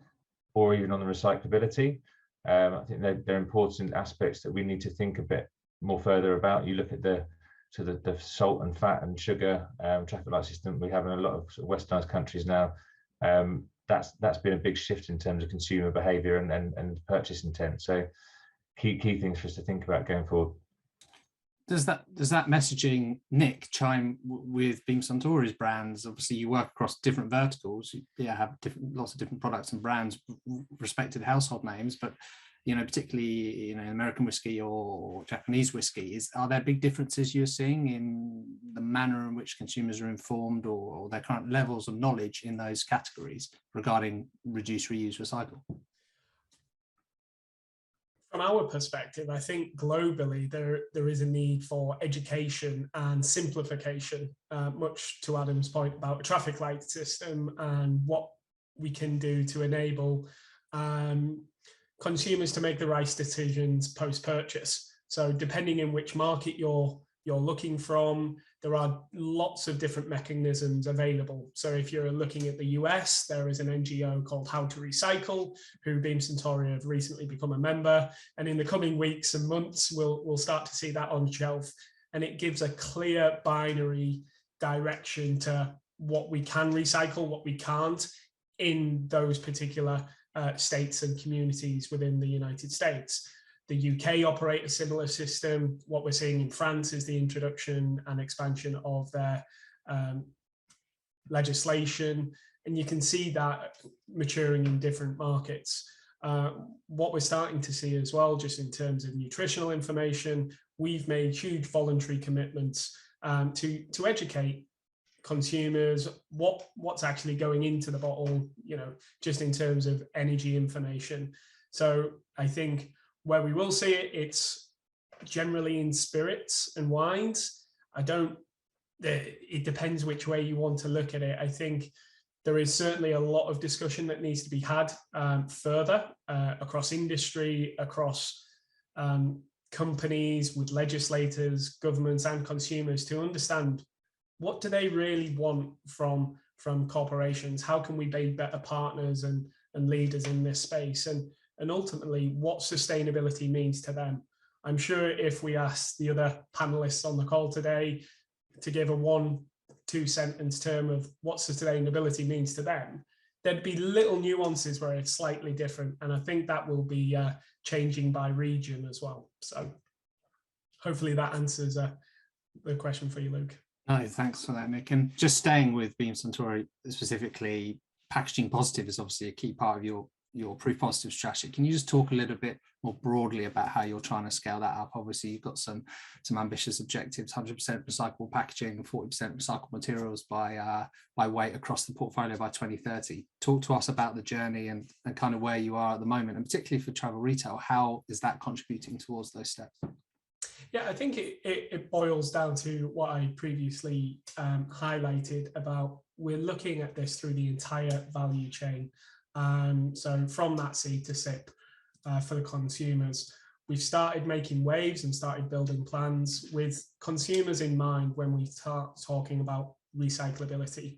or even on the recyclability, I think they're important aspects that we need to think a bit more further about. You look at the salt and fat and sugar traffic light system we have in a lot of westernized countries now. That's been a big shift in terms of consumer behavior and purchase intent. So key things for us to think about going forward. Does that messaging, Nick, chime with Beam Suntory's brands? Obviously, you work across different verticals. You have lots of different products and brands, respected household names, but particularly American whiskey or Japanese whiskey. Are there big differences you're seeing in the manner in which consumers are informed or their current levels of knowledge in those categories regarding reduce, reuse, recycle? From our perspective, I think globally there is a need for education and simplification, much to Adam's point about a traffic light system and what we can do to enable consumers to make the right decisions post-purchase. So depending in which market you're looking from, there are lots of different mechanisms available. So if you're looking at the US, there is an NGO called How to Recycle, who Beam Suntory have recently become a member. And in the coming weeks and months, we'll start to see that on shelf. And it gives a clear binary direction to what we can recycle, what we can't in those particular states and communities within the United States. The UK operate a similar system. What we're seeing in France is the introduction and expansion of their legislation, and you can see that maturing in different markets. What we're starting to see as well, just in terms of nutritional information, we've made huge voluntary commitments to educate consumers what's actually going into the bottle, just in terms of energy information. So I think where we will see it, it's generally in spirits and wines. It depends which way you want to look at it. I think there is certainly a lot of discussion that needs to be had further across industry, across companies, with legislators, governments and consumers to understand what do they really want from corporations? How can we be better partners and leaders in this space? And ultimately what sustainability means to them. I'm sure if we ask the other panelists on the call today to give a 1-2 sentence term of what sustainability means to them, there'd be little nuances where it's slightly different. And I think that will be changing by region as well. So hopefully that answers the question for you, Luke. No, thanks for that, Nick. And just staying with Beam Suntory specifically, packaging positive is obviously a key part of your proof positive strategy. Can you just talk a little bit more broadly about how you're trying to scale that up? Obviously, you've got some ambitious objectives: 100% recyclable packaging and 40% recycled materials by weight across the portfolio by 2030. Talk to us about the journey and kind of where you are at the moment, and particularly for travel retail, how is that contributing towards those steps? Yeah, I think it boils down to what I previously highlighted about we're looking at this through the entire value chain. So from that seed to sip for the consumers, we've started making waves and started building plans with consumers in mind when we start talking about recyclability.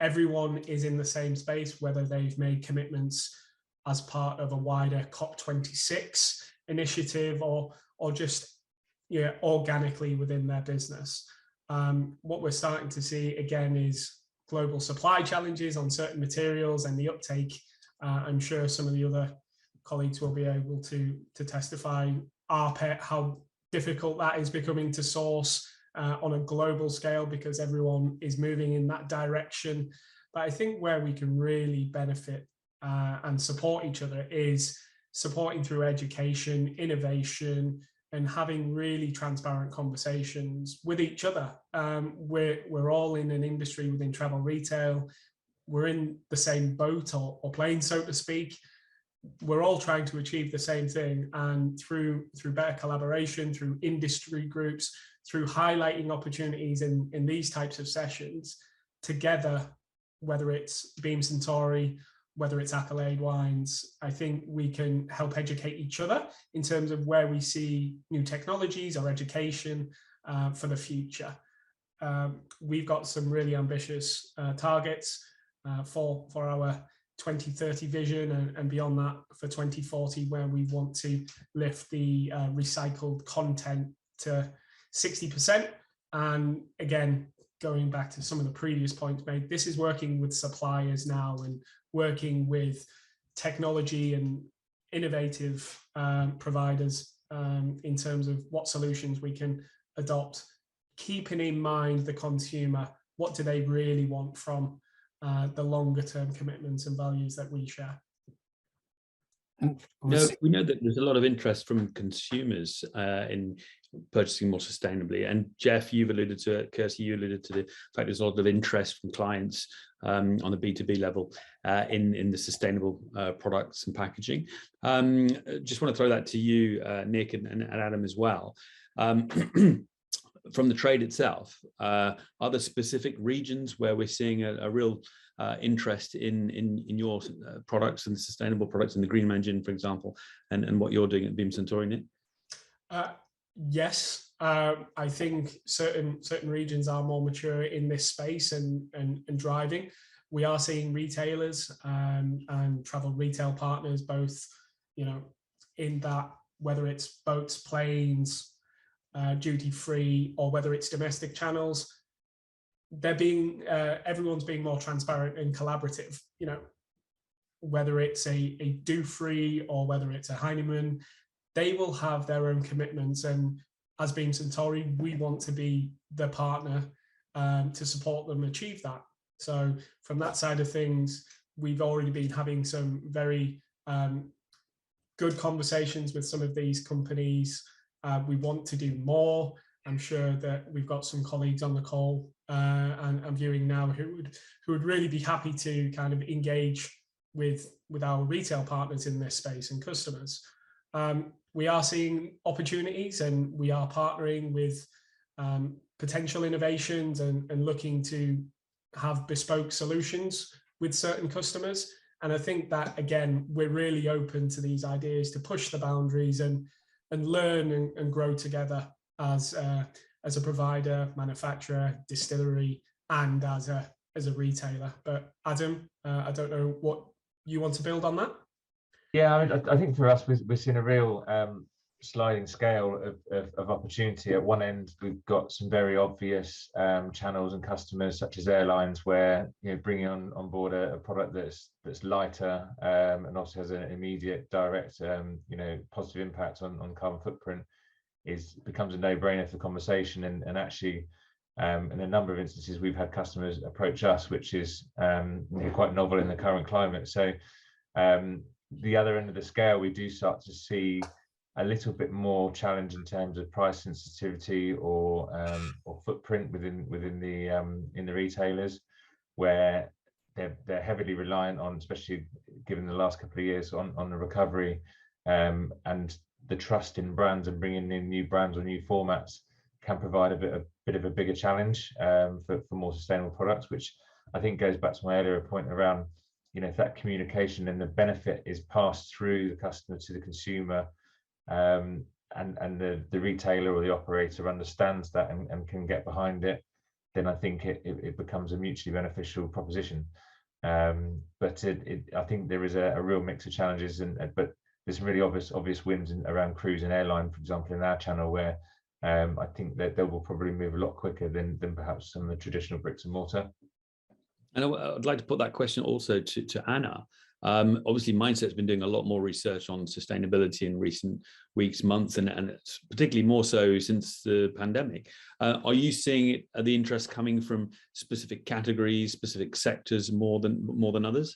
Everyone is in the same space, whether they've made commitments as part of a wider COP26 initiative or just organically within their business. What we're starting to see again is global supply challenges on certain materials and the uptake. I'm sure some of the other colleagues will be able to testify rPET, how difficult that is becoming to source on a global scale because everyone is moving in that direction. But I think where we can really benefit and support each other is supporting through education, innovation, and having really transparent conversations with each other. We're all in an industry within travel retail. We're in the same boat or plane, so to speak. we're all trying to achieve the same thing, and through better collaboration, through industry groups, through highlighting opportunities in these types of sessions together, whether it's Beam Suntory, whether it's Accolade Wines, I think we can help educate each other in terms of where we see new technologies or education for the future. We've got some really ambitious targets for our 2030 vision, and beyond that for 2040, where we want to lift the recycled content to 60%. And again, going back to some of the previous points made, this is working with suppliers now and working with technology and innovative providers in terms of what solutions we can adopt, keeping in mind the consumer. What do they really want from the longer term commitments and values that we share? We know that there's a lot of interest from consumers in purchasing more sustainably. And Jeff, you've alluded to it, Kirsi, you alluded to the fact there's a lot of interest from clients on the B2B level in the sustainable products and packaging. Just want to throw that to you, Nick, and Adam as well. From the trade itself, are there specific regions where we're seeing a real interest in your products and sustainable products in the green engine, for example, and what you're doing at Beam Suntory, Nick? Yes, I think certain regions are more mature in this space and driving. We are seeing retailers and travel retail partners, both, in that, whether it's boats, planes, duty free, or whether it's domestic channels, everyone's being more transparent and collaborative. Whether it's a do-free or whether it's a Heinemann, they will have their own commitments. And as Beam Suntory, we want to be the partner to support them achieve that. So from that side of things, we've already been having some very good conversations with some of these companies. We want to do more. I'm sure that we've got some colleagues on the call and viewing now who would really be happy to kind of engage with our retail partners in this space and customers. We are seeing opportunities, and we are partnering with potential innovations and looking to have bespoke solutions with certain customers. And I think that, again, we're really open to these ideas to push the boundaries and learn and grow together as a provider, manufacturer, distillery, and as a retailer. But Adam, I don't know what you want to build on that. Yeah, I think for us, we're seeing a real sliding scale of opportunity. At one end, we've got some very obvious channels and customers, such as airlines, where bringing on board a product that's lighter and also has an immediate, direct, positive impact on carbon footprint becomes a no-brainer for conversation. And actually, in a number of instances, we've had customers approach us, which is quite novel in the current climate. So the other end of the scale, we do start to see a little bit more challenge in terms of price sensitivity or footprint within the retailers, where they're heavily reliant on, especially given the last couple of years, on the recovery and the trust in brands, and bringing in new brands or new formats can provide a bit of a bigger challenge for more sustainable products, which I think goes back to my earlier point around, if that communication and the benefit is passed through the customer to the consumer, and the retailer or the operator understands that and can get behind it, then I think it becomes a mutually beneficial proposition. But I think there is a real mix of challenges, but there's some really obvious wins around cruise and airline, for example, in our channel, where I think that they will probably move a lot quicker than perhaps some of the traditional bricks and mortar. And I'd like to put that question also to Anna. Obviously, Mindset's been doing a lot more research on sustainability in recent weeks, months, and it's particularly more so since the pandemic. Are you seeing the interest coming from specific categories, specific sectors more than others?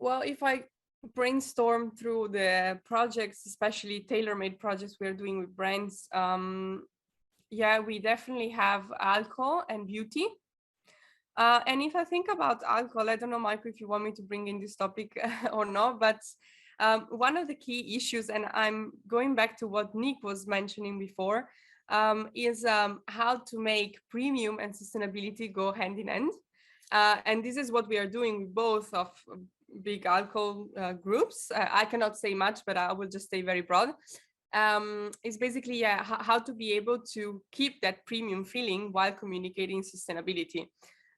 Well, if I brainstorm through the projects, especially tailor-made projects we're doing with brands, yeah, we definitely have alcohol and beauty. And if I think about alcohol, I don't know, Michael, if you want me to bring in this topic or not, but one of the key issues, and I'm going back to what Nick was mentioning before, is how to make premium and sustainability go hand in hand. And this is what we are doing with both of big alcohol groups. I cannot say much, but I will just stay very broad. It's basically how to be able to keep that premium feeling while communicating sustainability.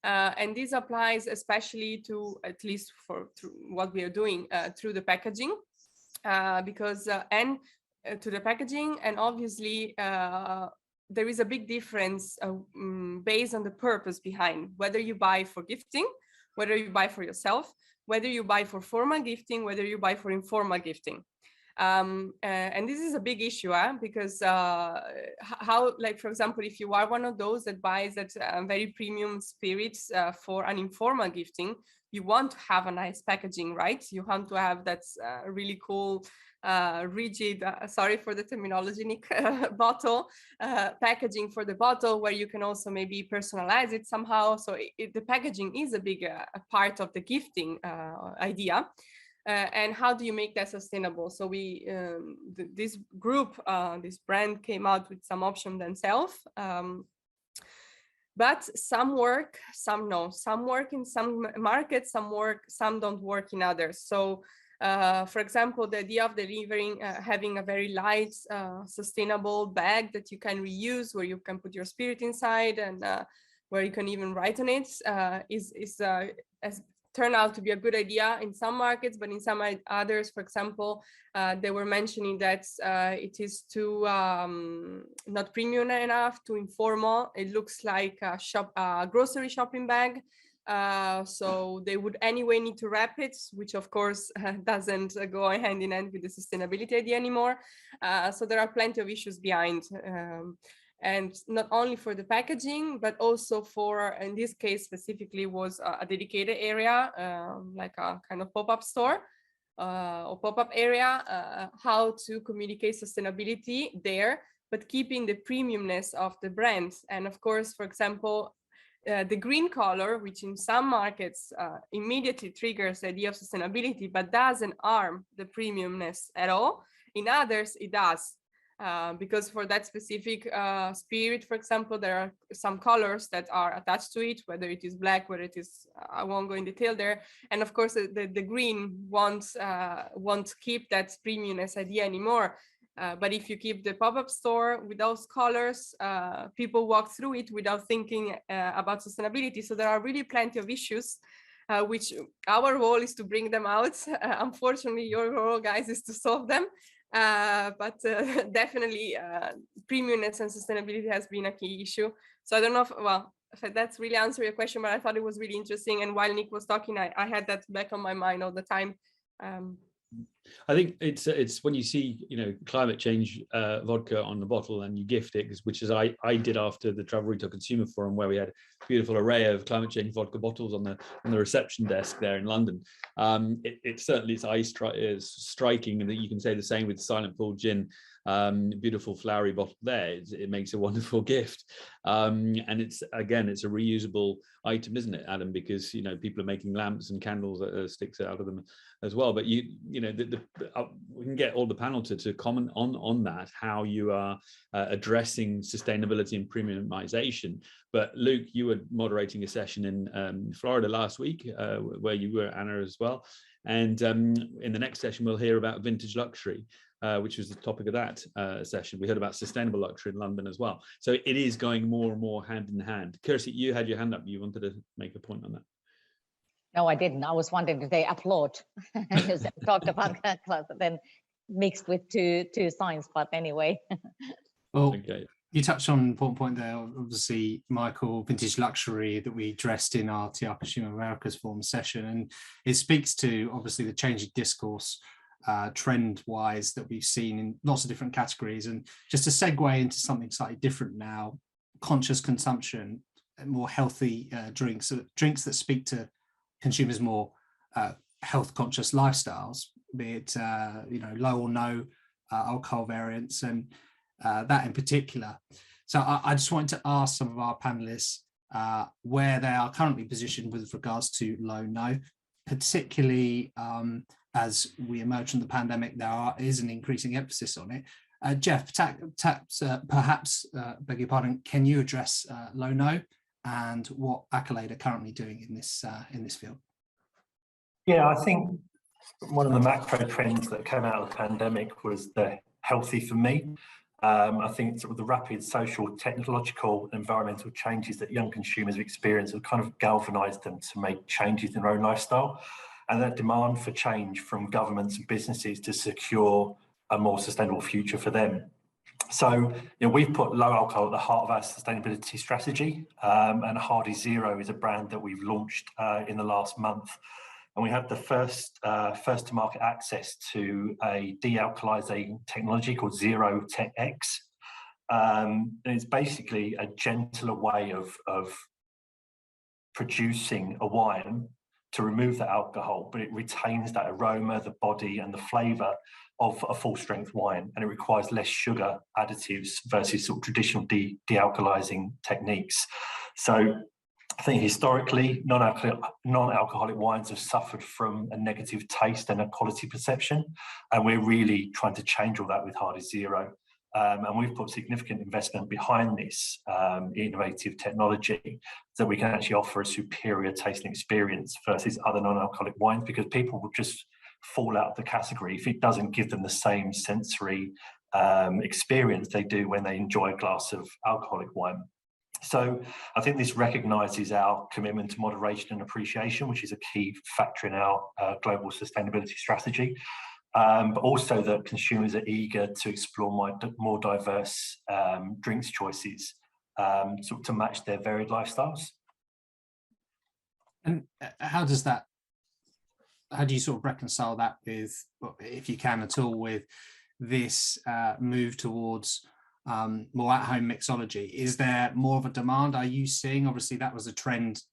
And this applies especially to, at least for what we are doing, through the packaging, because to the packaging, and obviously there is a big difference based on the purpose behind, whether you buy for gifting, whether you buy for yourself, whether you buy for formal gifting, whether you buy for informal gifting. And this is a big issue, because how, like, for example, if you are one of those that buys that very premium spirits for an informal gifting, you want to have a nice packaging, right? You want to have that really cool, rigid, sorry for the terminology, Nick, bottle, packaging for the bottle, where you can also maybe personalize it somehow. So the packaging is a big part of the gifting idea. And how do you make that sustainable? So we, this group, this brand came out with some option themselves. But some work, some no. Some work in some markets, some don't work in others. So, for example, the idea of delivering, having a very light, sustainable bag that you can reuse, where you can put your spirit inside, and where you can even write on it, has turned out to be a good idea in some markets, but in some others, for example, they were mentioning that it is too not premium enough, too informal. It looks like a grocery shopping bag. So they would anyway need to wrap it, which of course doesn't go hand in hand with the sustainability idea anymore. So there are plenty of issues behind. And not only for the packaging, but also for, in this case specifically, was a dedicated area, like a kind of pop-up store or pop-up area, how to communicate sustainability there, but keeping the premiumness of the brand. And of course, for example, the green color, which in some markets immediately triggers the idea of sustainability, but doesn't harm the premiumness at all. In others, it does. Because for that specific spirit, for example, there are some colors that are attached to it, whether it is black, whether it is, I won't go in detail there. And of course, the green won't keep that premiumness idea anymore. But if you keep the pop-up store with those colors, people walk through it without thinking about sustainability. So there are really plenty of issues, which our role is to bring them out. Unfortunately, your role, guys, is to solve them. But definitely premiumness and sustainability has been a key issue. So I don't know if that's really answer your question, but I thought it was really interesting. And while Nick was talking, I had that back on my mind all the time. I think it's when you see, climate change vodka on the bottle and you gift it, which is I did after the Travel Retail Consumer Forum, where we had a beautiful array of climate change vodka bottles on the reception desk there in London. It certainly is striking that you can say the same with Silent Pool Gin. Beautiful flowery bottle there. It makes a wonderful gift, and it's a reusable item, isn't it, Adam? Because people are making lamps and candles that sticks out of them as well. But we can get all the panel to comment on that, how you are addressing sustainability and premiumization. But Luke, you were moderating a session in Florida last week, where you were, Anna, as well. And in the next session, we'll hear about vintage luxury, which was the topic of that session. We heard about sustainable luxury in London as well. So it is going more and more hand in hand. Kirsi, you had your hand up. You wanted to make a point on that. No, I didn't. I was wondering if they applaud. You talked about that class, then mixed with two signs. But anyway. Well, okay. You touched on an important point there. Obviously, Michael, vintage luxury that we addressed in our TR Consumer Americas Forum session, and it speaks to obviously the changing discourse trend-wise that we've seen in lots of different categories. And just to segue into something slightly different now, conscious consumption, more healthy drinks that speak to consumers' more health-conscious lifestyles, be it low or no alcohol variants, and that in particular. So I just wanted to ask some of our panelists where they are currently positioned with regards to low-no, particularly as we emerge from the pandemic. There is an increasing emphasis on it. Jeff, perhaps, beg your pardon, can you address low-no and what Accolade are currently doing in this field? Yeah, I think one of the macro trends that came out of the pandemic was the healthy for me. I think sort of the rapid social, technological, environmental changes that young consumers have experienced have kind of galvanised them to make changes in their own lifestyle. And that demand for change from governments and businesses to secure a more sustainable future for them. So, we've put low alcohol at the heart of our sustainability strategy, and Hardy Zero is a brand that we've launched in the last month. And we have the first to market access to a de-alkalizing technology called Zero Tech X. And it's basically a gentler way of producing a wine to remove the alcohol, but it retains that aroma, the body and the flavour of a full strength wine, and it requires less sugar additives versus sort of traditional de-alkalizing techniques. So I think historically, non-alcoholic wines have suffered from a negative taste and a quality perception, and we're really trying to change all that with Hardy Zero. And we've put significant investment behind this innovative technology so that we can actually offer a superior tasting experience versus other non-alcoholic wines, because people will just fall out of the category if it doesn't give them the same sensory experience they do when they enjoy a glass of alcoholic wine. So I think this recognises our commitment to moderation and appreciation, which is a key factor in our global sustainability strategy. But also that consumers are eager to explore more diverse drinks choices to match their varied lifestyles. And how do you sort of reconcile that with, if you can at all, with this move towards more at-home mixology? Is there more of a demand? Are you seeing, obviously that was a trend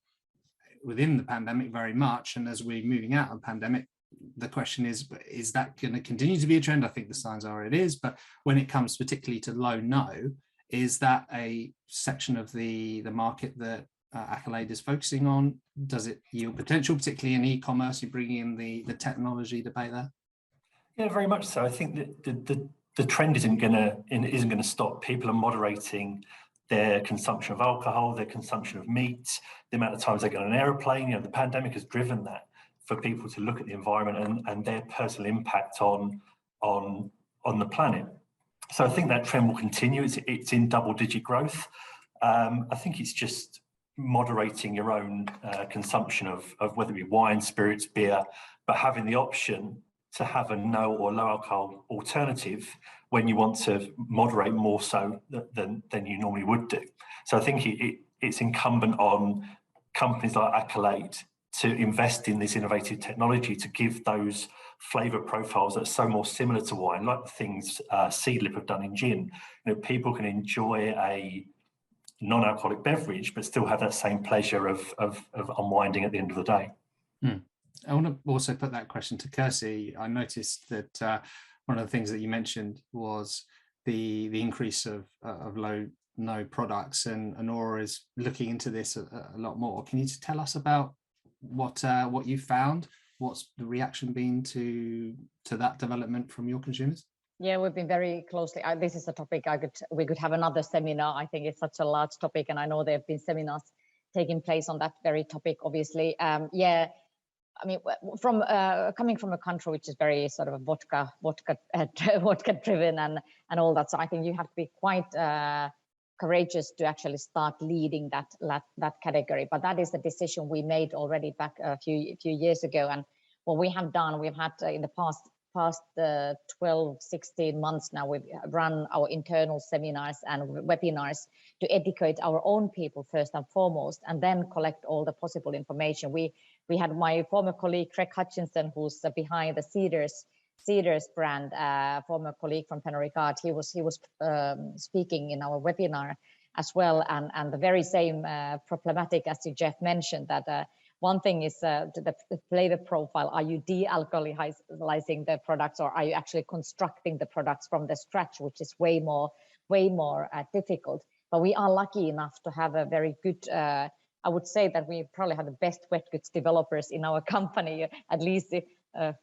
within the pandemic very much, and as we're moving out of the pandemic, the question is that going to continue to be a trend? I think the signs are it is, but when it comes particularly to low-no, is that a section of the market that Accolade is focusing on? Does it yield potential, particularly in e-commerce? You're bringing in the technology debate there. Yeah, very much so. I think that the trend isn't going to stop. People are moderating their consumption of alcohol, their consumption of meat, the amount of times they get on an aeroplane. The pandemic has driven that for people to look at the environment and their personal impact on the planet. So I think that trend will continue. It's in double-digit growth. I think it's just moderating your own consumption of whether it be wine, spirits, beer, but having the option to have a no or low alcohol alternative when you want to moderate more so than you normally would do. So I think it's incumbent on companies like Accolade to invest in this innovative technology to give those flavour profiles that are so more similar to wine, like the things Seedlip have done in gin. People can enjoy a non-alcoholic beverage, but still have that same pleasure of unwinding at the end of the day. I want to also put that question to Kirsi. I noticed that one of the things that you mentioned was the increase of low-no products, and Anora is looking into this a lot more. Can you tell us about what you found? What's the reaction been to that development from your consumers? Yeah, we've been very closely. This is a topic we could have another seminar. I think it's such a large topic, and I know there have been seminars taking place on that very topic. Obviously, yeah. I mean, from coming from a country which is very sort of vodka driven and all that, so I think you have to be quite courageous to actually start leading that category. But that is the decision we made already back a few years ago. And what we have done, we've had in the past 12-16 months now, we've run our internal seminars and webinars to educate our own people first and foremost, and then collect all the possible information. We had my former colleague Craig Hutchinson, who's behind the Cedars brand, former colleague from Pernod Ricard. He was speaking in our webinar as well, and the very same problematic as Jeff mentioned, that one thing is the flavor profile. Are you de-alcoholizing the products, or are you actually constructing the products from the scratch, which is way more difficult? But we are lucky enough to have a very good, I would say that we probably have the best wet goods developers in our company, at least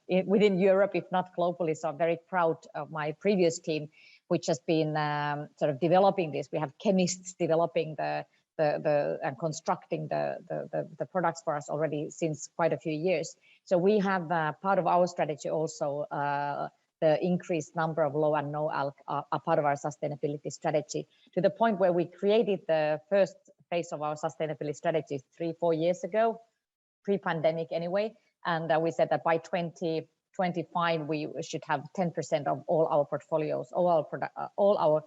within Europe, if not globally. So I'm very proud of my previous team, which has been sort of developing this. We have chemists developing and constructing the products for us already since quite a few years. So we have part of our strategy also, the increased number of low and no alc are part of our sustainability strategy, to the point where we created the first phase of our sustainability strategy 3-4 years ago, pre-pandemic anyway. And we said that by 2025, we should have 10% of all our portfolios, all our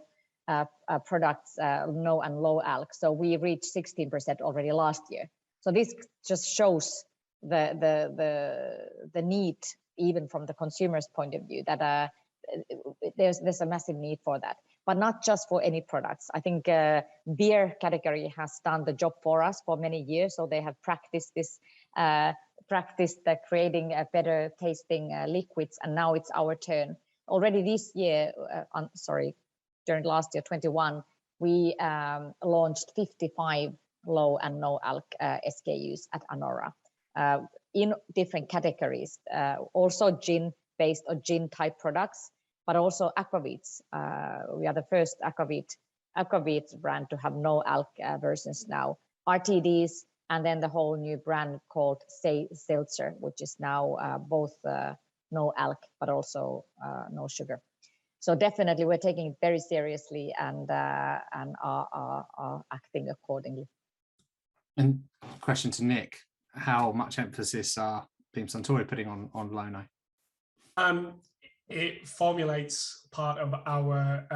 products, no and low alc. So we reached 16% already last year. So this just shows the need, even from the consumer's point of view, that there's a massive need for that, but not just for any products. I think beer category has done the job for us for many years. So they have practiced this, creating a better tasting liquids, and now it's our turn. Already this year, during last year, 21, we launched 55 low and no alc SKUs at Anora in different categories, also gin based or gin type products, but also aquavits. We are the first aquavit brand to have no alc versions now, RTDs, and then the whole new brand called Seltzer, which is now both no alc but also no sugar. So definitely we're taking it very seriously and are acting accordingly. And question to Nick, how much emphasis are Beam Suntory putting on low no? It formulates part of our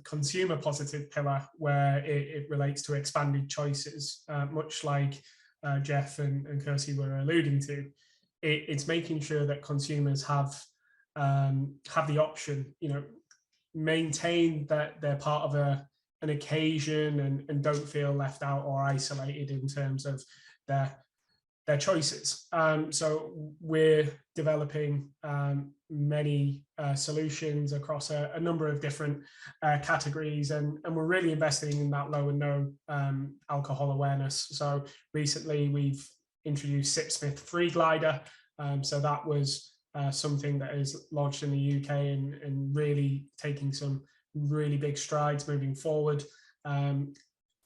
consumer positive pillar, where it relates to expanded choices, much like Jeff and Kirsi were alluding to. It's making sure that consumers have the option, maintain that they're part of an occasion and don't feel left out or isolated in terms of their choices. So we're developing many solutions across a number of different categories, and we're really investing in that low and no alcohol awareness. So recently we've introduced Sipsmith Free Glider. So that was something that is launched in the UK and really taking some really big strides moving forward.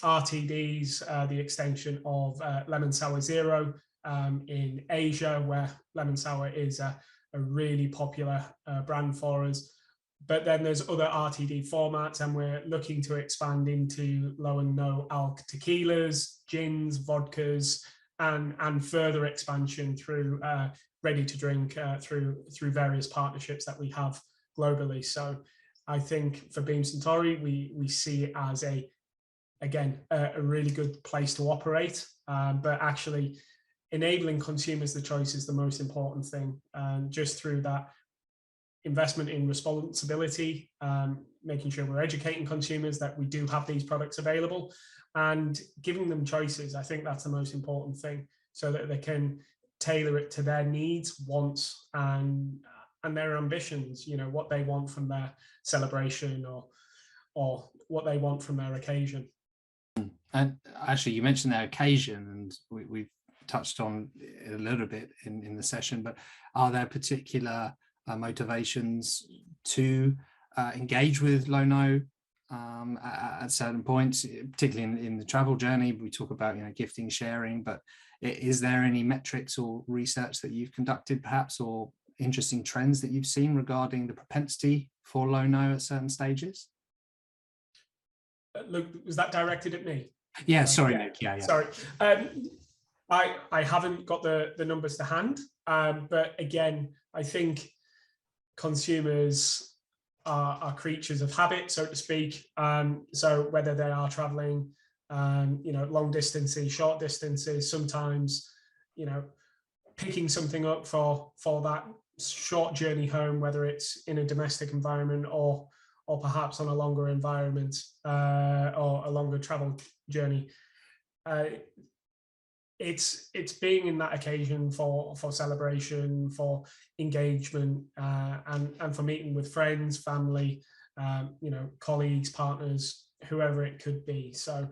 RTDs, the extension of Lemon Sour Zero in Asia, where lemon sour is a really popular brand for us. But then there's other RTD formats, and we're looking to expand into low and no alc tequilas, gins, vodkas, and further expansion through ready to drink through various partnerships that we have globally. So I think for Beam Suntory, we see it as a really good place to operate, but actually enabling consumers the choice is the most important thing. Just through that investment in responsibility, making sure we're educating consumers that we do have these products available and giving them choices. I think that's the most important thing, so that they can tailor it to their needs, wants, and their ambitions, what they want from their celebration or what they want from their occasion. And actually, you mentioned their occasion, and we've touched on it a little bit in the session, but are there particular motivations to engage with low no at certain points, particularly in the travel journey? We talk about gifting, sharing, but is there any metrics or research that you've conducted perhaps, or interesting trends that you've seen regarding the propensity for low no at certain stages? Look, was that directed at me? Yeah, sorry, Nick. Yeah. Sorry. I haven't got the numbers to hand, but again, I think consumers are creatures of habit, so to speak. So whether they are traveling, long distances, short distances, sometimes, picking something up for that short journey home, whether it's in a domestic environment or perhaps on a longer environment or a longer travel journey. It's being in that occasion for celebration, for engagement, and for meeting with friends, family, colleagues, partners, whoever it could be. So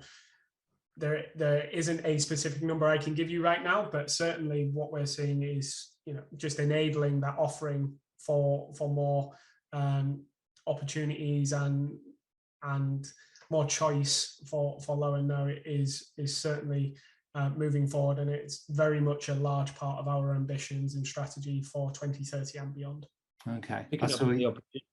there isn't a specific number I can give you right now, but certainly what we're seeing is, just enabling that offering for more opportunities and more choice for low and no is certainly moving forward, and it's very much a large part of our ambitions and strategy for 2030 and beyond. Okay. Picking up on the opportunity.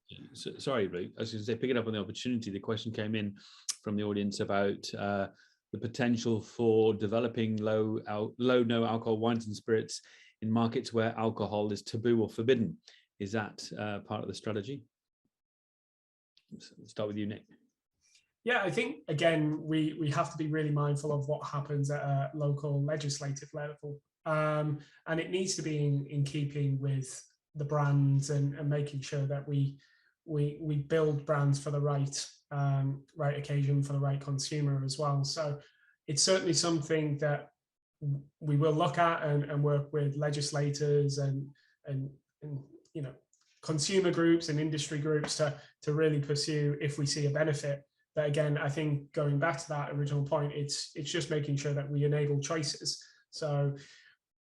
Sorry, Luke. I was going to say, picking up on the opportunity, the question came in from the audience about the potential for developing low no alcohol wines and spirits in markets where alcohol is taboo or forbidden. Is that part of the strategy? Let's start with you, Nick. Yeah, I think, again, we have to be really mindful of what happens at a local legislative level. And it needs to be in keeping with the brands and making sure that we build brands for the right occasion, for the right consumer as well. So it's certainly something that we will look at and work with legislators and consumer groups and industry groups to really pursue if we see a benefit. But again, I think going back to that original point, it's just making sure that we enable choices. So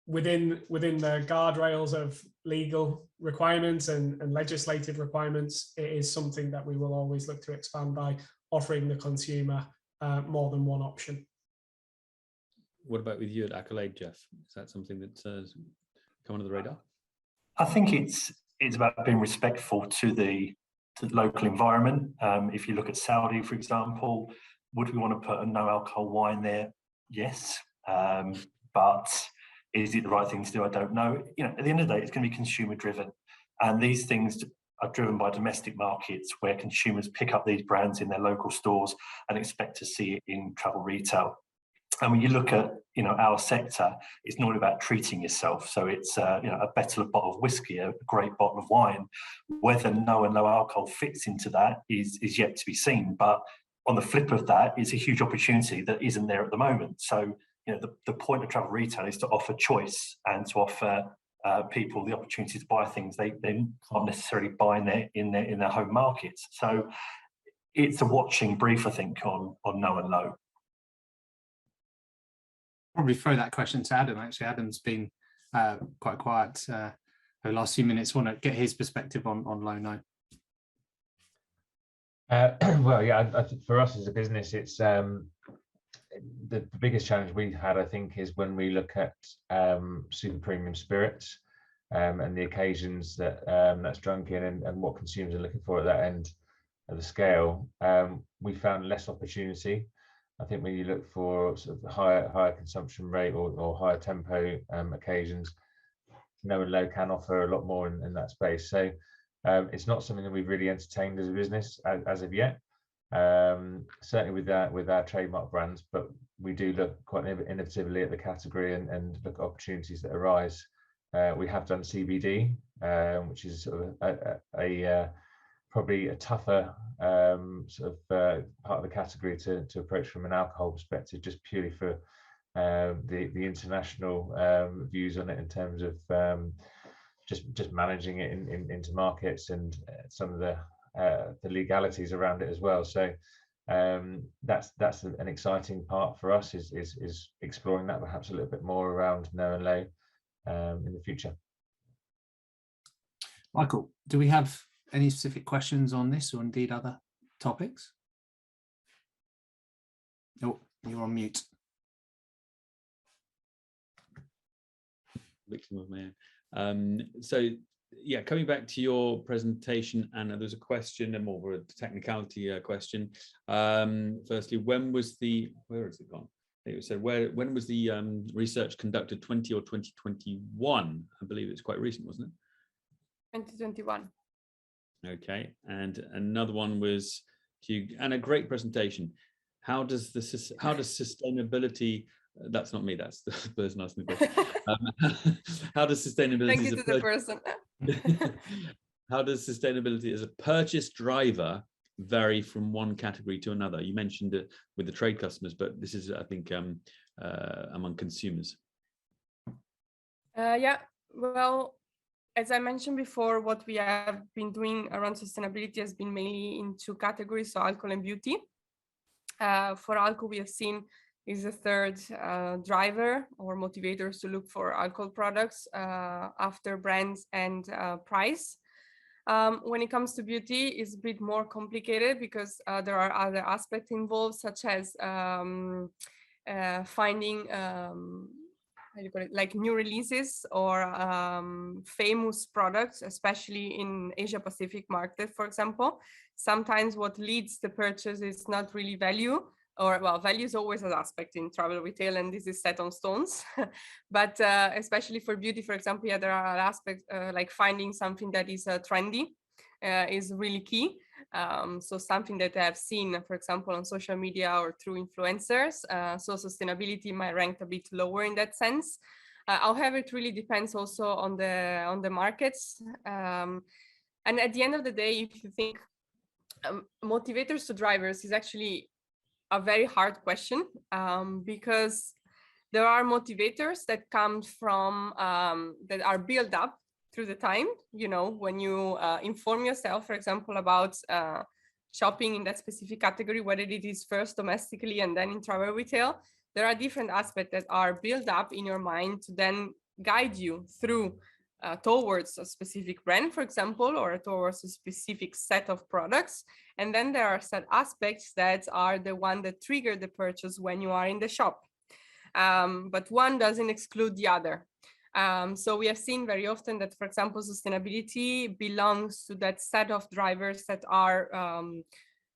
within the guardrails of legal requirements and legislative requirements, it is something that we will always look to expand by offering the consumer more than one option. What about with you at Accolade, Jeff? Is that something that's come under the radar? I think it's about being respectful to the local environment. If you look at Saudi, for example, would we want to put a no alcohol wine there? Yes, but is it the right thing to do? I don't know. At the end of the day, it's going to be consumer driven, and these things are driven by domestic markets where consumers pick up these brands in their local stores and expect to see it in travel retail. And when you look at our sector, it's not about treating yourself. So it's a better bottle of whiskey, a great bottle of wine. Whether no and low alcohol fits into that is yet to be seen. But on the flip of that, it's a huge opportunity that isn't there at the moment. So the point of travel retail is to offer choice and to offer people the opportunity to buy things they can't necessarily buy in their home markets. So it's a watching brief, I think, on no and low. Probably throw that question to Adam. Actually, Adam's been quite quiet over the last few minutes. Want to get his perspective on low no. Well, yeah, I think for us as a business, it's the biggest challenge we've had, I think, is when we look at super premium spirits and the occasions that that's drunk in and what consumers are looking for at that end of the scale. We found less opportunity. I think when you look for sort of higher consumption rate or higher tempo occasions, no and low can offer a lot more in that space. So it's not something that we've really entertained as a business as of yet. Certainly with our trademark brands, but we do look quite innovatively at the category and look at opportunities that arise. We have done CBD, which is sort of probably a tougher sort of part of the category to approach from an alcohol perspective, just purely for the international views on it in terms of just managing it into markets and some of the legalities around it as well. So that's an exciting part for us is exploring that perhaps a little bit more around no and low in the future. Michael, do we have any specific questions on this or indeed other topics? Oh, you're on mute. Victim of my own. So yeah, coming back to your presentation, Anna, there's a question, and more of a technicality question. Firstly, when was where has it gone? It said when was the research conducted? 20 or 2021? I believe it's quite recent, wasn't it? 2021. Okay, and another one was and a great presentation. How does sustainability? That's not me. That's the person asking the question. How does sustainability? Thank you to the person. How does sustainability as a purchase driver vary from one category to another? You mentioned it with the trade customers, but this is, I think, among consumers. Yeah. Well, as I mentioned before, what we have been doing around sustainability has been mainly in two categories, so alcohol and beauty. For alcohol, we have seen is a third driver or motivators to look for alcohol products after brands and price. When it comes to beauty, it's a bit more complicated because there are other aspects involved, such as finding how do you call it, like new releases or famous products, especially in Asia Pacific market, for example. Sometimes what leads the purchase is not really value, or well, value is always an aspect in travel retail, and this is set on stones. But especially for beauty, for example, yeah, there are aspects like finding something that is trendy is really key. So something that I've seen, for example, on social media or through influencers. So sustainability might rank a bit lower in that sense. However, it really depends also on the markets. And at the end of the day, if you think motivators to drivers is actually a very hard question, because there are motivators that come from that are built up through the time. You know, when you inform yourself, for example, about shopping in that specific category, whether it is first domestically and then in travel retail, there are different aspects that are built up in your mind to then guide you through towards a specific brand, for example, or towards a specific set of products. And then there are set aspects that are the one that trigger the purchase when you are in the shop. But one doesn't exclude the other. So we have seen very often that, for example, sustainability belongs to that set of drivers that are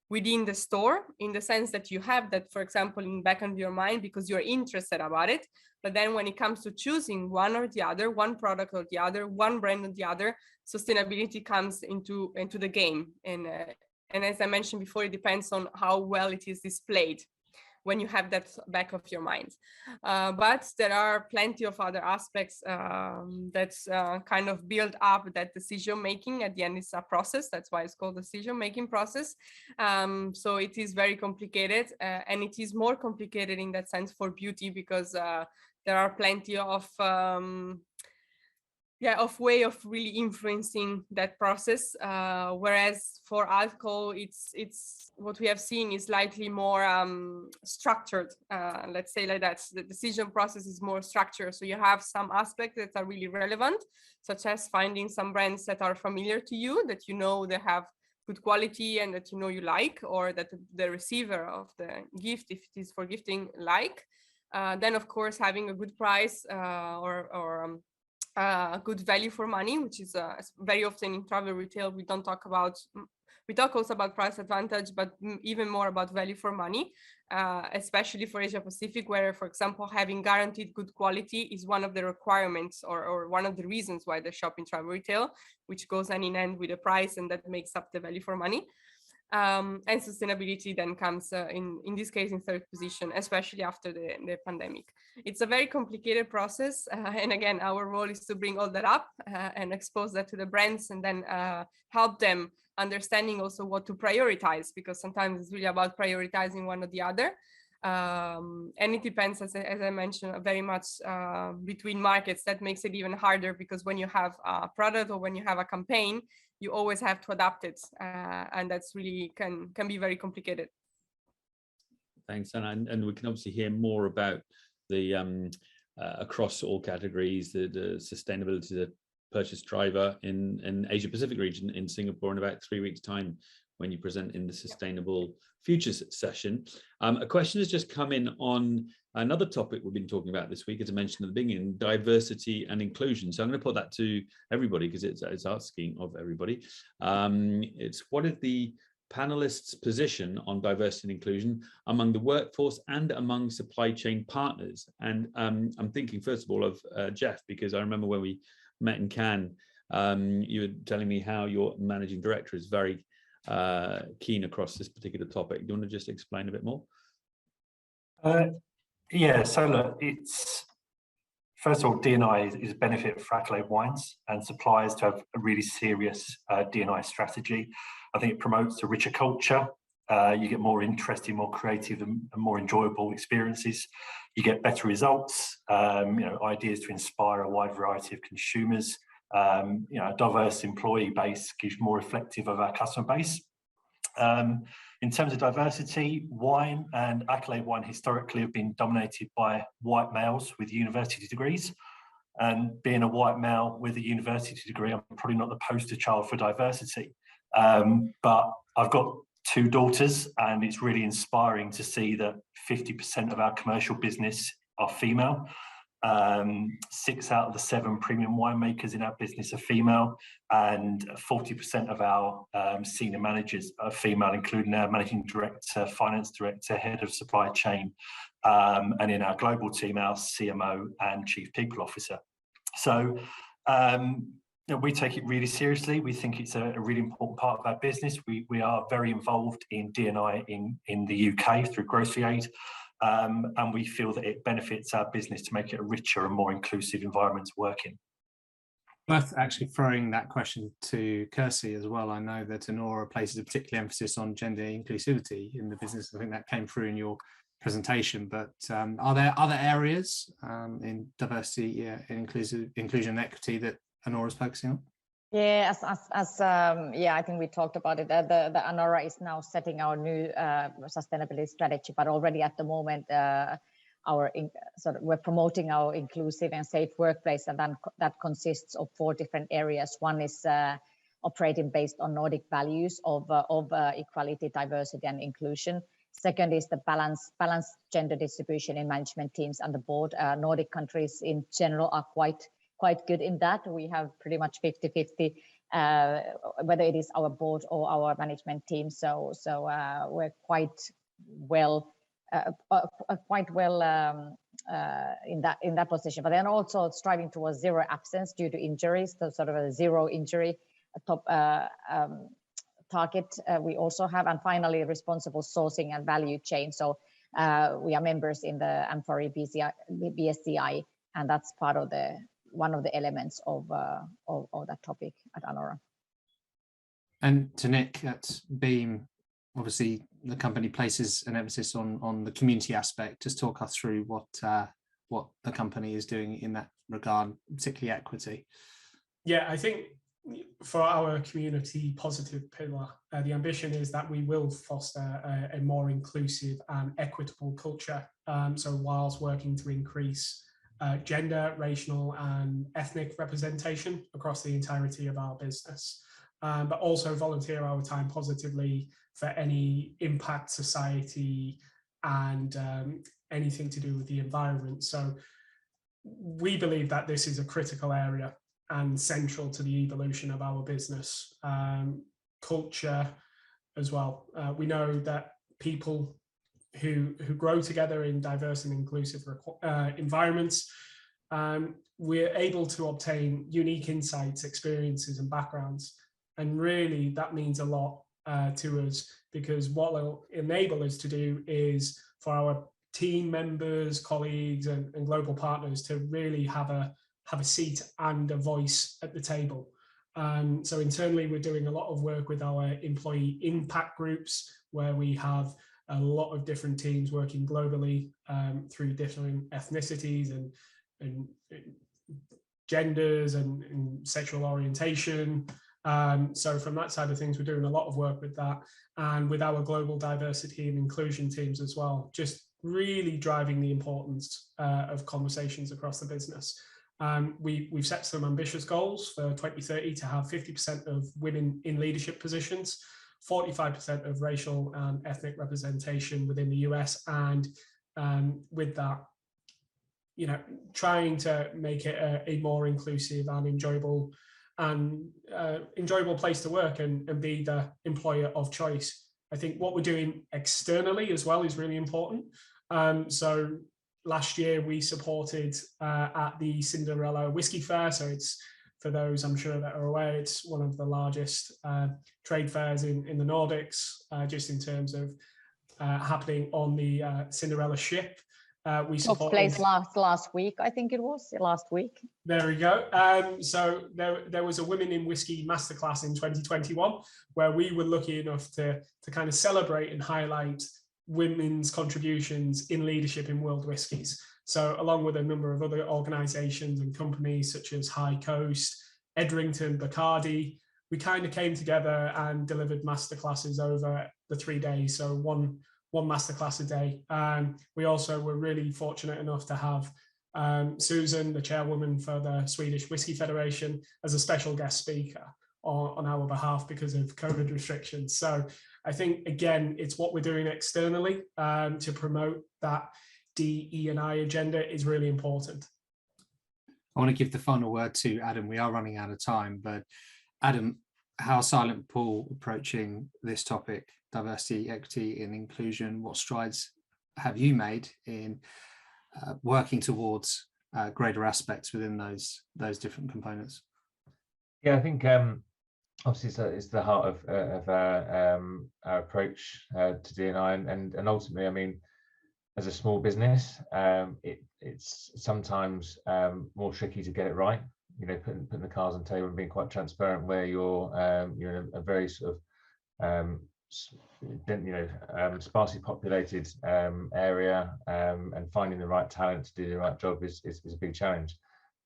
within the store, in the sense that you have that, for example, in back of your mind because you're interested about it. But then when it comes to choosing one or the other, one product or the other, one brand or the other, sustainability comes into the game. And as I mentioned before, it depends on how well it is displayed when you have that back of your mind. But there are plenty of other aspects that kind of build up that decision making. At the end, it's a process. That's why it's called decision making process. So it is very complicated, and it is more complicated in that sense for beauty, because there are plenty of way of really influencing that process, whereas for alcohol, it's what we have seen is slightly more structured, let's say like that. The decision process is more structured, so you have some aspects that are really relevant, such as finding some brands that are familiar to you, that you know they have good quality and that you know you like, or that the receiver of the gift, if it is for gifting, like. Then of course having a good price or good value for money, which is very often in travel retail we don't talk about. We talk also about price advantage, but even more about value for money, especially for Asia Pacific, where, for example, having guaranteed good quality is one of the requirements or one of the reasons why they shop in travel retail, which goes hand in hand with the price, and that makes up the value for money. And sustainability then comes in this case in third position, especially after the pandemic. It's a very complicated process, and again, our role is to bring all that up and expose that to the brands, and then help them understanding also what to prioritize, because sometimes it's really about prioritizing one or the other. And it depends, as I mentioned, very much between markets. That makes it even harder, because when you have a product or when you have a campaign, you always have to adapt it, and that's really can be very complicated. Thanks, Anna. And we can obviously hear more about the across all categories, the sustainability, the purchase driver in Asia Pacific region in Singapore in about 3 weeks' time, when you present in the Sustainable Futures session. A question has just come in on another topic we've been talking about this week, as I mentioned at the beginning, diversity and inclusion. So I'm going to put that to everybody, because it's asking of everybody. It's what is the panelists' position on diversity and inclusion among the workforce and among supply chain partners? And I'm thinking first of all of Jeff, because I remember when we met in Cannes, you were telling me how your managing director is very keen across this particular topic. Do you want to just explain a bit more? Yeah, so look, it's first of all, D&I is a benefit for Accolade Wines and suppliers to have a really serious D&I strategy. I think it promotes a richer culture. You get more interesting, more creative, and more enjoyable experiences. You get better results. Ideas to inspire a wide variety of consumers. A diverse employee base gives more reflective of our customer base. In terms of diversity, wine and Accolade Wine historically have been dominated by white males with university degrees. And being a white male with a university degree, I'm probably not the poster child for diversity. But I've got 2 daughters, and it's really inspiring to see that 50% of our commercial business are female. 6 out of the 7 premium winemakers in our business are female, and 40% of our senior managers are female, including our managing director, finance director, head of supply chain, and in our global team, our CMO and chief people officer. So we take it really seriously. We think it's a really important part of our business. We are very involved in D&I in the UK through grocery aid. And we feel that it benefits our business to make it a richer and more inclusive environment to work in. Worth actually throwing that question to Kirsi as well. I know that Anora places a particular emphasis on gender inclusivity in the business. I think that came through in your presentation, but are there other areas in diversity, inclusion and equity that Anora is focusing on? Yeah, I think we talked about it. The Anora is now setting our new sustainability strategy, but already at the moment, we're promoting our inclusive and safe workplace, and then that consists of 4 different areas. One is operating based on Nordic values of equality, diversity, and inclusion. Second is the balanced gender distribution in management teams and the board. Nordic countries in general are quite good in that. We have pretty much 50-50, whether it is our board or our management team. So we're quite well in that position. But then also striving towards zero absence due to injuries, so sort of a zero injury top target we also have. And finally, responsible sourcing and value chain. So we are members in the Amfori BSCI, and that's part of one of the elements of that topic at Anora. And to Nick at Beam, obviously the company places an emphasis on the community aspect. Just talk us through what the company is doing in that regard, particularly equity. Yeah, I think for our community positive pillar, the ambition is that we will foster a more inclusive and equitable culture. So whilst working to increase gender, racial and ethnic representation across the entirety of our business, but also volunteer our time positively for any impact society and anything to do with the environment. So we believe that this is a critical area and central to the evolution of our business, culture as well. We know that people who grow together in diverse and inclusive environments, we're able to obtain unique insights, experiences and backgrounds. And really that means a lot to us, because what will enable us to do is for our team members, colleagues and global partners to really have a seat and a voice at the table. So internally, we're doing a lot of work with our employee impact groups, where we have a lot of different teams working globally through different ethnicities and genders and sexual orientation. So from that side of things, we're doing a lot of work with that, and with our global diversity and inclusion teams as well, just really driving the importance of conversations across the business. We've set some ambitious goals for 2030 to have 50% of women in leadership positions, 45% of racial and ethnic representation within the US, and with that, trying to make it a more inclusive and enjoyable place to work and be the employer of choice. I think what we're doing externally as well is really important. So last year we supported at the Cinderella Whiskey Fair. So it's, for those I'm sure that are aware, it's one of the largest trade fairs in the Nordics, just in terms of happening on the Cinderella ship. We supported place last week, I think it was last week. There we go. So there was a Women in Whiskey Masterclass in 2021, where we were lucky enough to kind of celebrate and highlight women's contributions in leadership in world whiskies. So along with a number of other organizations and companies such as High Coast, Edrington, Bacardi, we kind of came together and delivered masterclasses over the 3 days. So one masterclass a day. We also were really fortunate enough to have Susan, the chairwoman for the Swedish Whisky Federation, as a special guest speaker on our behalf because of COVID restrictions. So I think, again, it's what we're doing externally to promote that DE&I agenda is really important. I want to give the final word to Adam. We are running out of time, but Adam, how Silent Pool approaching this topic, diversity, equity and inclusion? What strides have you made in working towards greater aspects within those different components? Yeah, I think obviously it's the heart of our approach to D&I, and ultimately, I mean, as a small business, it's sometimes more tricky to get it right. You know, putting the cards on the table and being quite transparent where you're in a very sort of sparsely populated area, and finding the right talent to do the right job is a big challenge.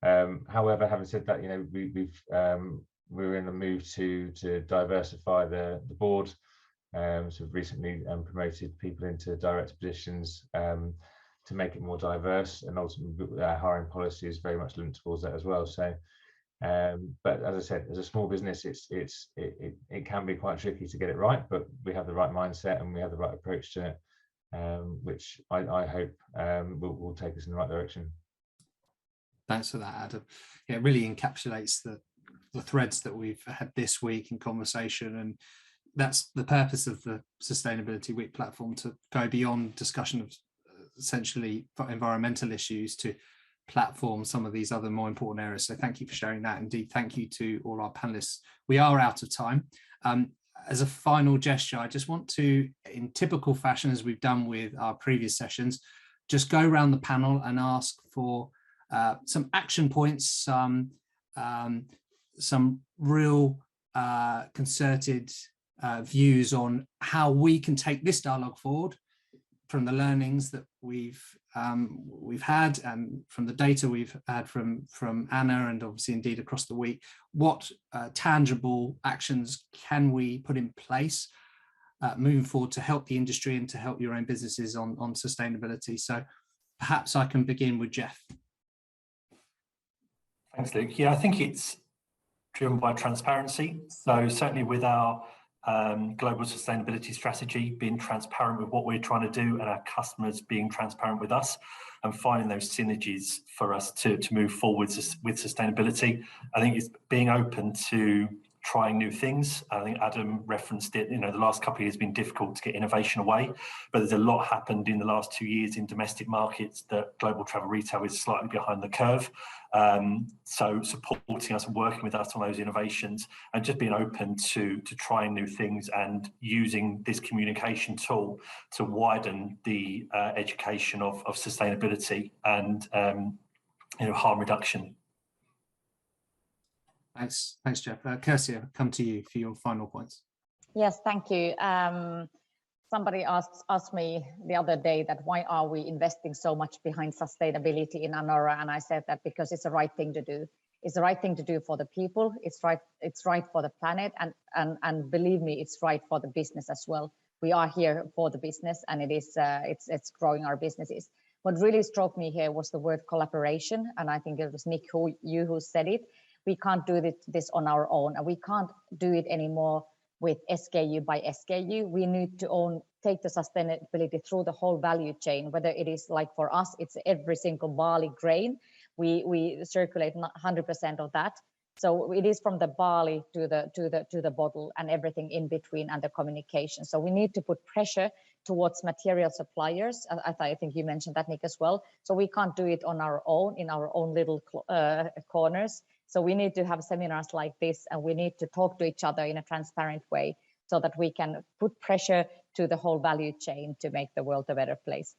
However, having said that, you know, we're in a move to diversify the board. So we've recently promoted people into director positions to make it more diverse, and ultimately our hiring policy is very much linked towards that as well. So, but as I said, as a small business, it can be quite tricky to get it right, but we have the right mindset and we have the right approach to it, which I hope will take us in the right direction. Thanks for that, Adam. Yeah, it really encapsulates the threads that we've had this week in conversation, and that's the purpose of the Sustainability Week platform, to go beyond discussion of essentially environmental issues to platform some of these other more important areas. So thank you for sharing that. Indeed, thank you to all our panelists. We are out of time. As a final gesture, I just want to, in typical fashion, as we've done with our previous sessions, just go around the panel and ask for some action points, some real concerted views on how we can take this dialogue forward from the learnings that we've had, and from the data we've had from Anna, and obviously indeed across the week. What tangible actions can we put in place moving forward to help the industry and to help your own businesses on sustainability? So perhaps I can begin with Jeff. Thanks, Luke. Yeah, I think it's driven by transparency. So certainly with our global sustainability strategy, being transparent with what we're trying to do, and our customers being transparent with us, and finding those synergies for us to move forward with sustainability. I think it's being open to trying new things. I think Adam referenced it, you know, the last couple of years have been difficult to get innovation away, but there's a lot happened in the last 2 years in domestic markets that global travel retail is slightly behind the curve. So supporting us and working with us on those innovations, and just being open to trying new things and using this communication tool to widen the education of sustainability and harm reduction. Thanks, Jeff. Kirsi, I'll come to you for your final points. Yes, thank you. Somebody asked me the other day that why are we investing so much behind sustainability in Anora, and I said that because it's the right thing to do. It's the right thing to do for the people. It's right for the planet, and believe me, it's right for the business as well. We are here for the business, and it's growing our businesses. What really struck me here was the word collaboration, and I think it was Nick who said it. We can't do this on our own, and we can't do it anymore with SKU by SKU. We need to take the sustainability through the whole value chain, whether it is like for us, it's every single barley grain. We circulate 100% of that. So it is from the barley to the bottle and everything in between, and the communication. So we need to put pressure towards material suppliers. I think you mentioned that, Nick, as well. So we can't do it on our own, in our own little corners. So we need to have seminars like this, and we need to talk to each other in a transparent way so that we can put pressure to the whole value chain to make the world a better place.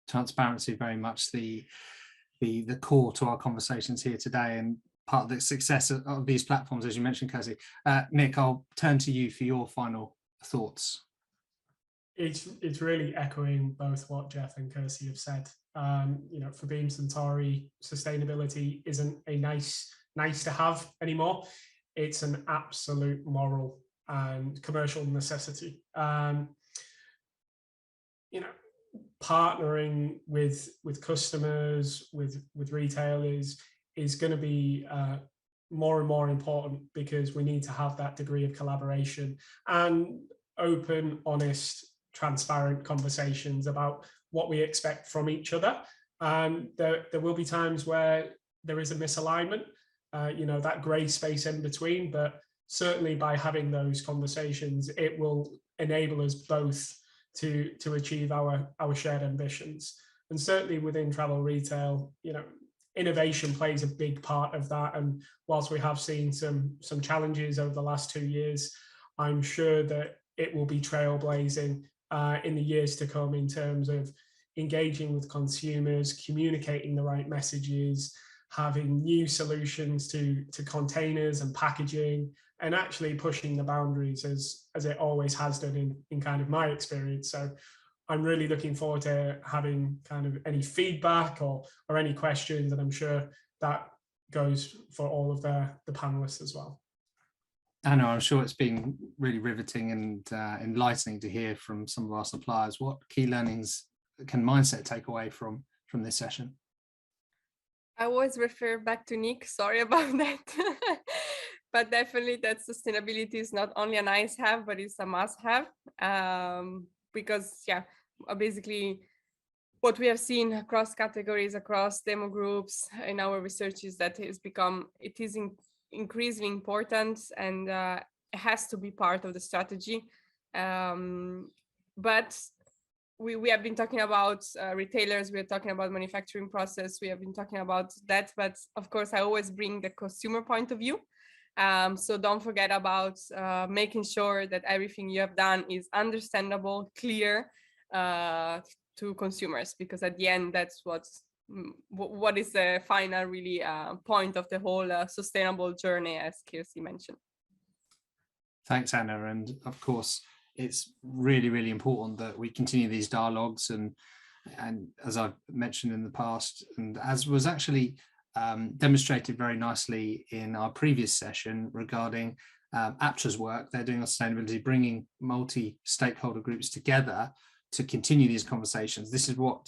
Transparency, very much the core to our conversations here today, and part of the success of these platforms, as you mentioned, Kirsi. Nick, I'll turn to you for your final thoughts. It's really echoing both what Jeff and Kirsi have said. For Beam Suntory, sustainability isn't a nice to have anymore. it's an absolute moral and commercial necessity. Partnering with customers, with retailers is going to be more and more important, because we need to have that degree of collaboration and open, honest, transparent conversations about what we expect from each other. And there will be times where there is a misalignment, that grey space in between, but certainly by having those conversations, it will enable us both to achieve our shared ambitions. And certainly within travel retail, innovation plays a big part of that. And whilst we have seen some challenges over the last 2 years, I'm sure that it will be trailblazing in the years to come in terms of engaging with consumers, communicating the right messages, having new solutions to containers and packaging, and actually pushing the boundaries as it always has done in kind of my experience. So I'm really looking forward to having kind of any feedback or any questions, and I'm sure that goes for all of the panelists as well. I know, I'm sure it's been really riveting and enlightening to hear from some of our suppliers. What key learnings can Mindset take away from this session? I always refer back to Nick, sorry about that. But definitely that sustainability is not only a nice have, but it's a must have. Because basically what we have seen across categories, across demo groups in our research is that it is increasingly important, and it has to be part of the strategy. But we have been talking about retailers, we are talking about manufacturing process, we have been talking about that, but of course I always bring the consumer point of view. So don't forget about making sure that everything you have done is understandable, clear to consumers, because at the end that's what is the final really point of the whole sustainable journey, as Kirsi mentioned. Thanks, Anna. And of course, it's really, really important that we continue these dialogues, and as I've mentioned in the past, and as was actually demonstrated very nicely in our previous session regarding APTRA's work, they're doing on sustainability, bringing multi-stakeholder groups together to continue these conversations. This is what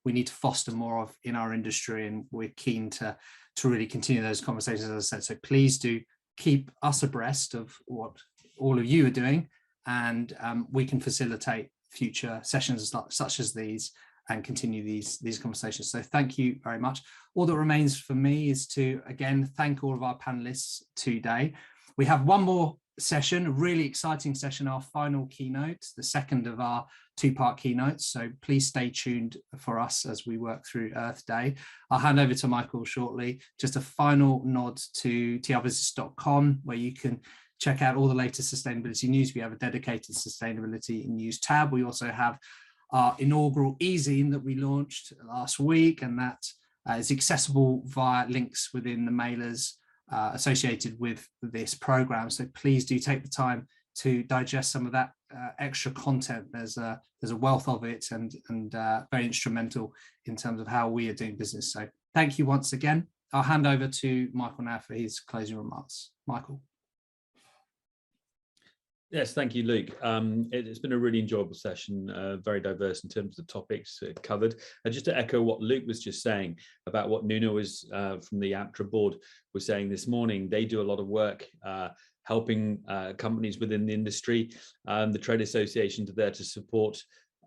we need to foster more of in our industry, and we're keen to really continue those conversations, as I said. So please do keep us abreast of what all of you are doing, and we can facilitate future sessions such as these and continue these conversations. So thank you very much. All that remains for me is to, again, thank all of our panelists today. We have one more session, a really exciting session, our final keynote, the second of our two-part keynotes. So please stay tuned for us as we work through Earth Day. I'll hand over to Michael shortly. Just a final nod to trbusiness.com, where you can check out all the latest sustainability news. We have a dedicated sustainability news tab. We also have our inaugural e-zine that we launched last week, and that is accessible via links within the mailers associated with this program. So please do take the time to digest some of that extra content. There's a wealth of it, and very instrumental in terms of how we are doing business. So thank you once again. I'll hand over to Michael now for his closing remarks. Michael. Yes, thank you, Luke. It's been a really enjoyable session, very diverse in terms of the topics covered. Just to echo what Luke was just saying about what Nuno was from the APTRA board was saying this morning, they do a lot of work helping companies within the industry. The trade associations are there to support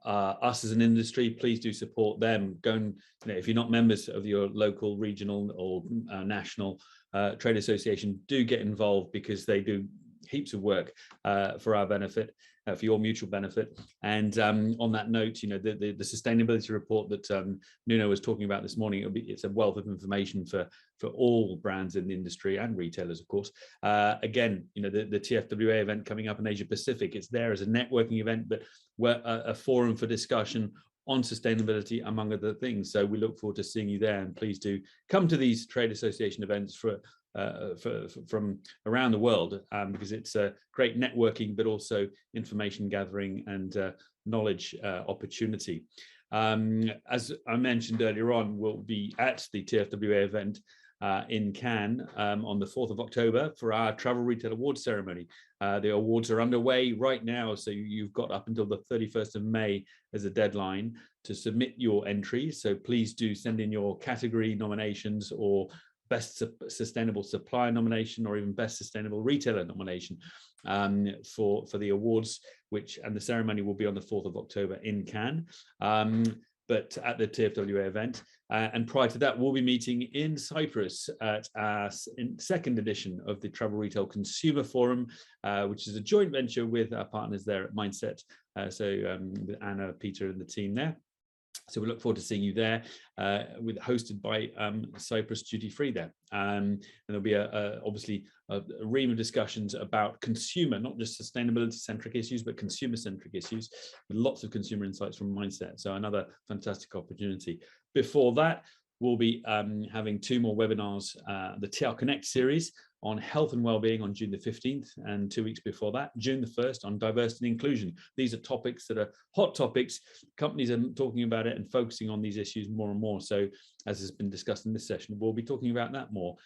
us as an industry. Please do support them. Go and, if you're not members of your local, regional or national trade association, do get involved, because they do heaps of work for our benefit, for your mutual benefit. And on that note, the sustainability report that Nuno was talking about this morning, it's a wealth of information for all brands in the industry and retailers, of course. Again, the TFWA event coming up in Asia Pacific, it's there as a networking event, but we're a forum for discussion on sustainability, among other things. So we look forward to seeing you there, and please do come to these trade association events from around the world, because it's a great networking, but also information gathering and knowledge opportunity. As I mentioned earlier on, we'll be at the TFWA event in Cannes on the 4th of October for our Travel Retail Awards ceremony. The awards are underway right now, so you've got up until the 31st of May as a deadline to submit your entries. So please do send in your category nominations or Best Sustainable Supplier nomination or even Best Sustainable Retailer nomination for the awards, and the ceremony will be on the 4th of October in Cannes. But at the TFWA event. And prior to that, we'll be meeting in Cyprus at our second edition of the Travel Retail Consumer Forum, which is a joint venture with our partners there at Mindset. With Anna, Peter and the team there. So we look forward to seeing you there, hosted by Cyprus Duty Free there. And there'll be obviously a ream of discussions about consumer, not just sustainability-centric issues, but consumer-centric issues, with lots of consumer insights from Mindset. So another fantastic opportunity. Before that, we'll be having 2 more webinars, the TL Connect series on health and well-being on June the 15th, and 2 weeks before that, June the 1st, on diversity and inclusion. These are topics that are hot topics. Companies are talking about it and focusing on these issues more and more. So as has been discussed in this session, we'll be talking about that more.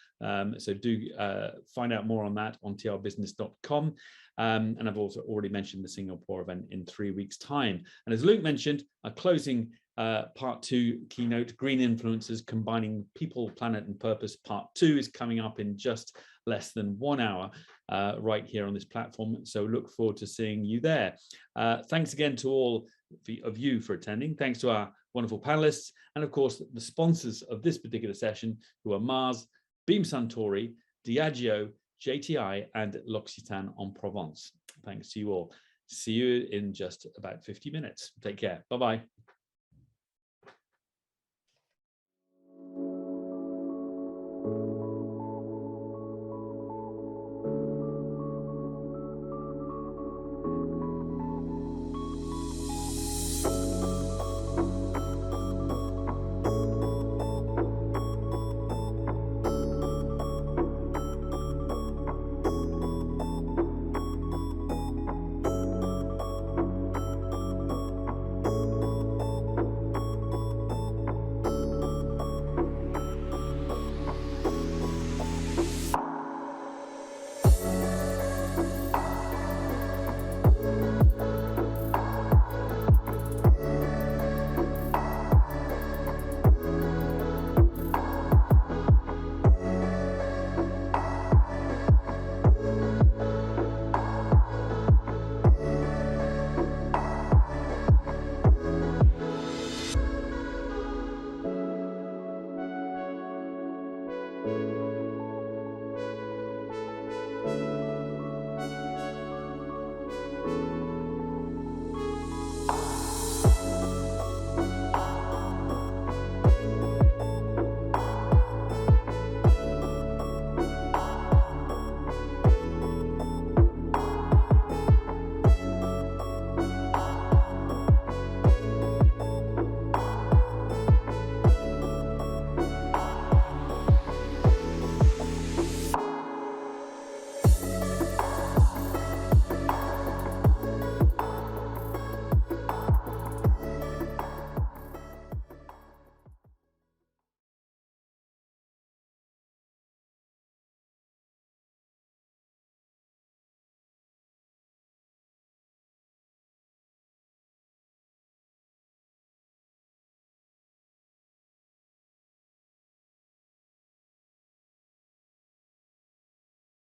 So do find out more on that on trbusiness.com. And I've also already mentioned the Singapore event in 3 weeks' time. And as Luke mentioned, a closing part 2 keynote, Green Influencers Combining People, Planet and Purpose, part 2 is coming up in just less than 1 hour right here on this platform. So look forward to seeing you there. Thanks again to all of you for attending. Thanks to our wonderful panelists, and of course the sponsors of this particular session, who are Mars, Beam Suntory, Diageo, JTI and L'Occitane en Provence. Thanks to you all. See you in just about 50 minutes. Take care. Bye-bye. you.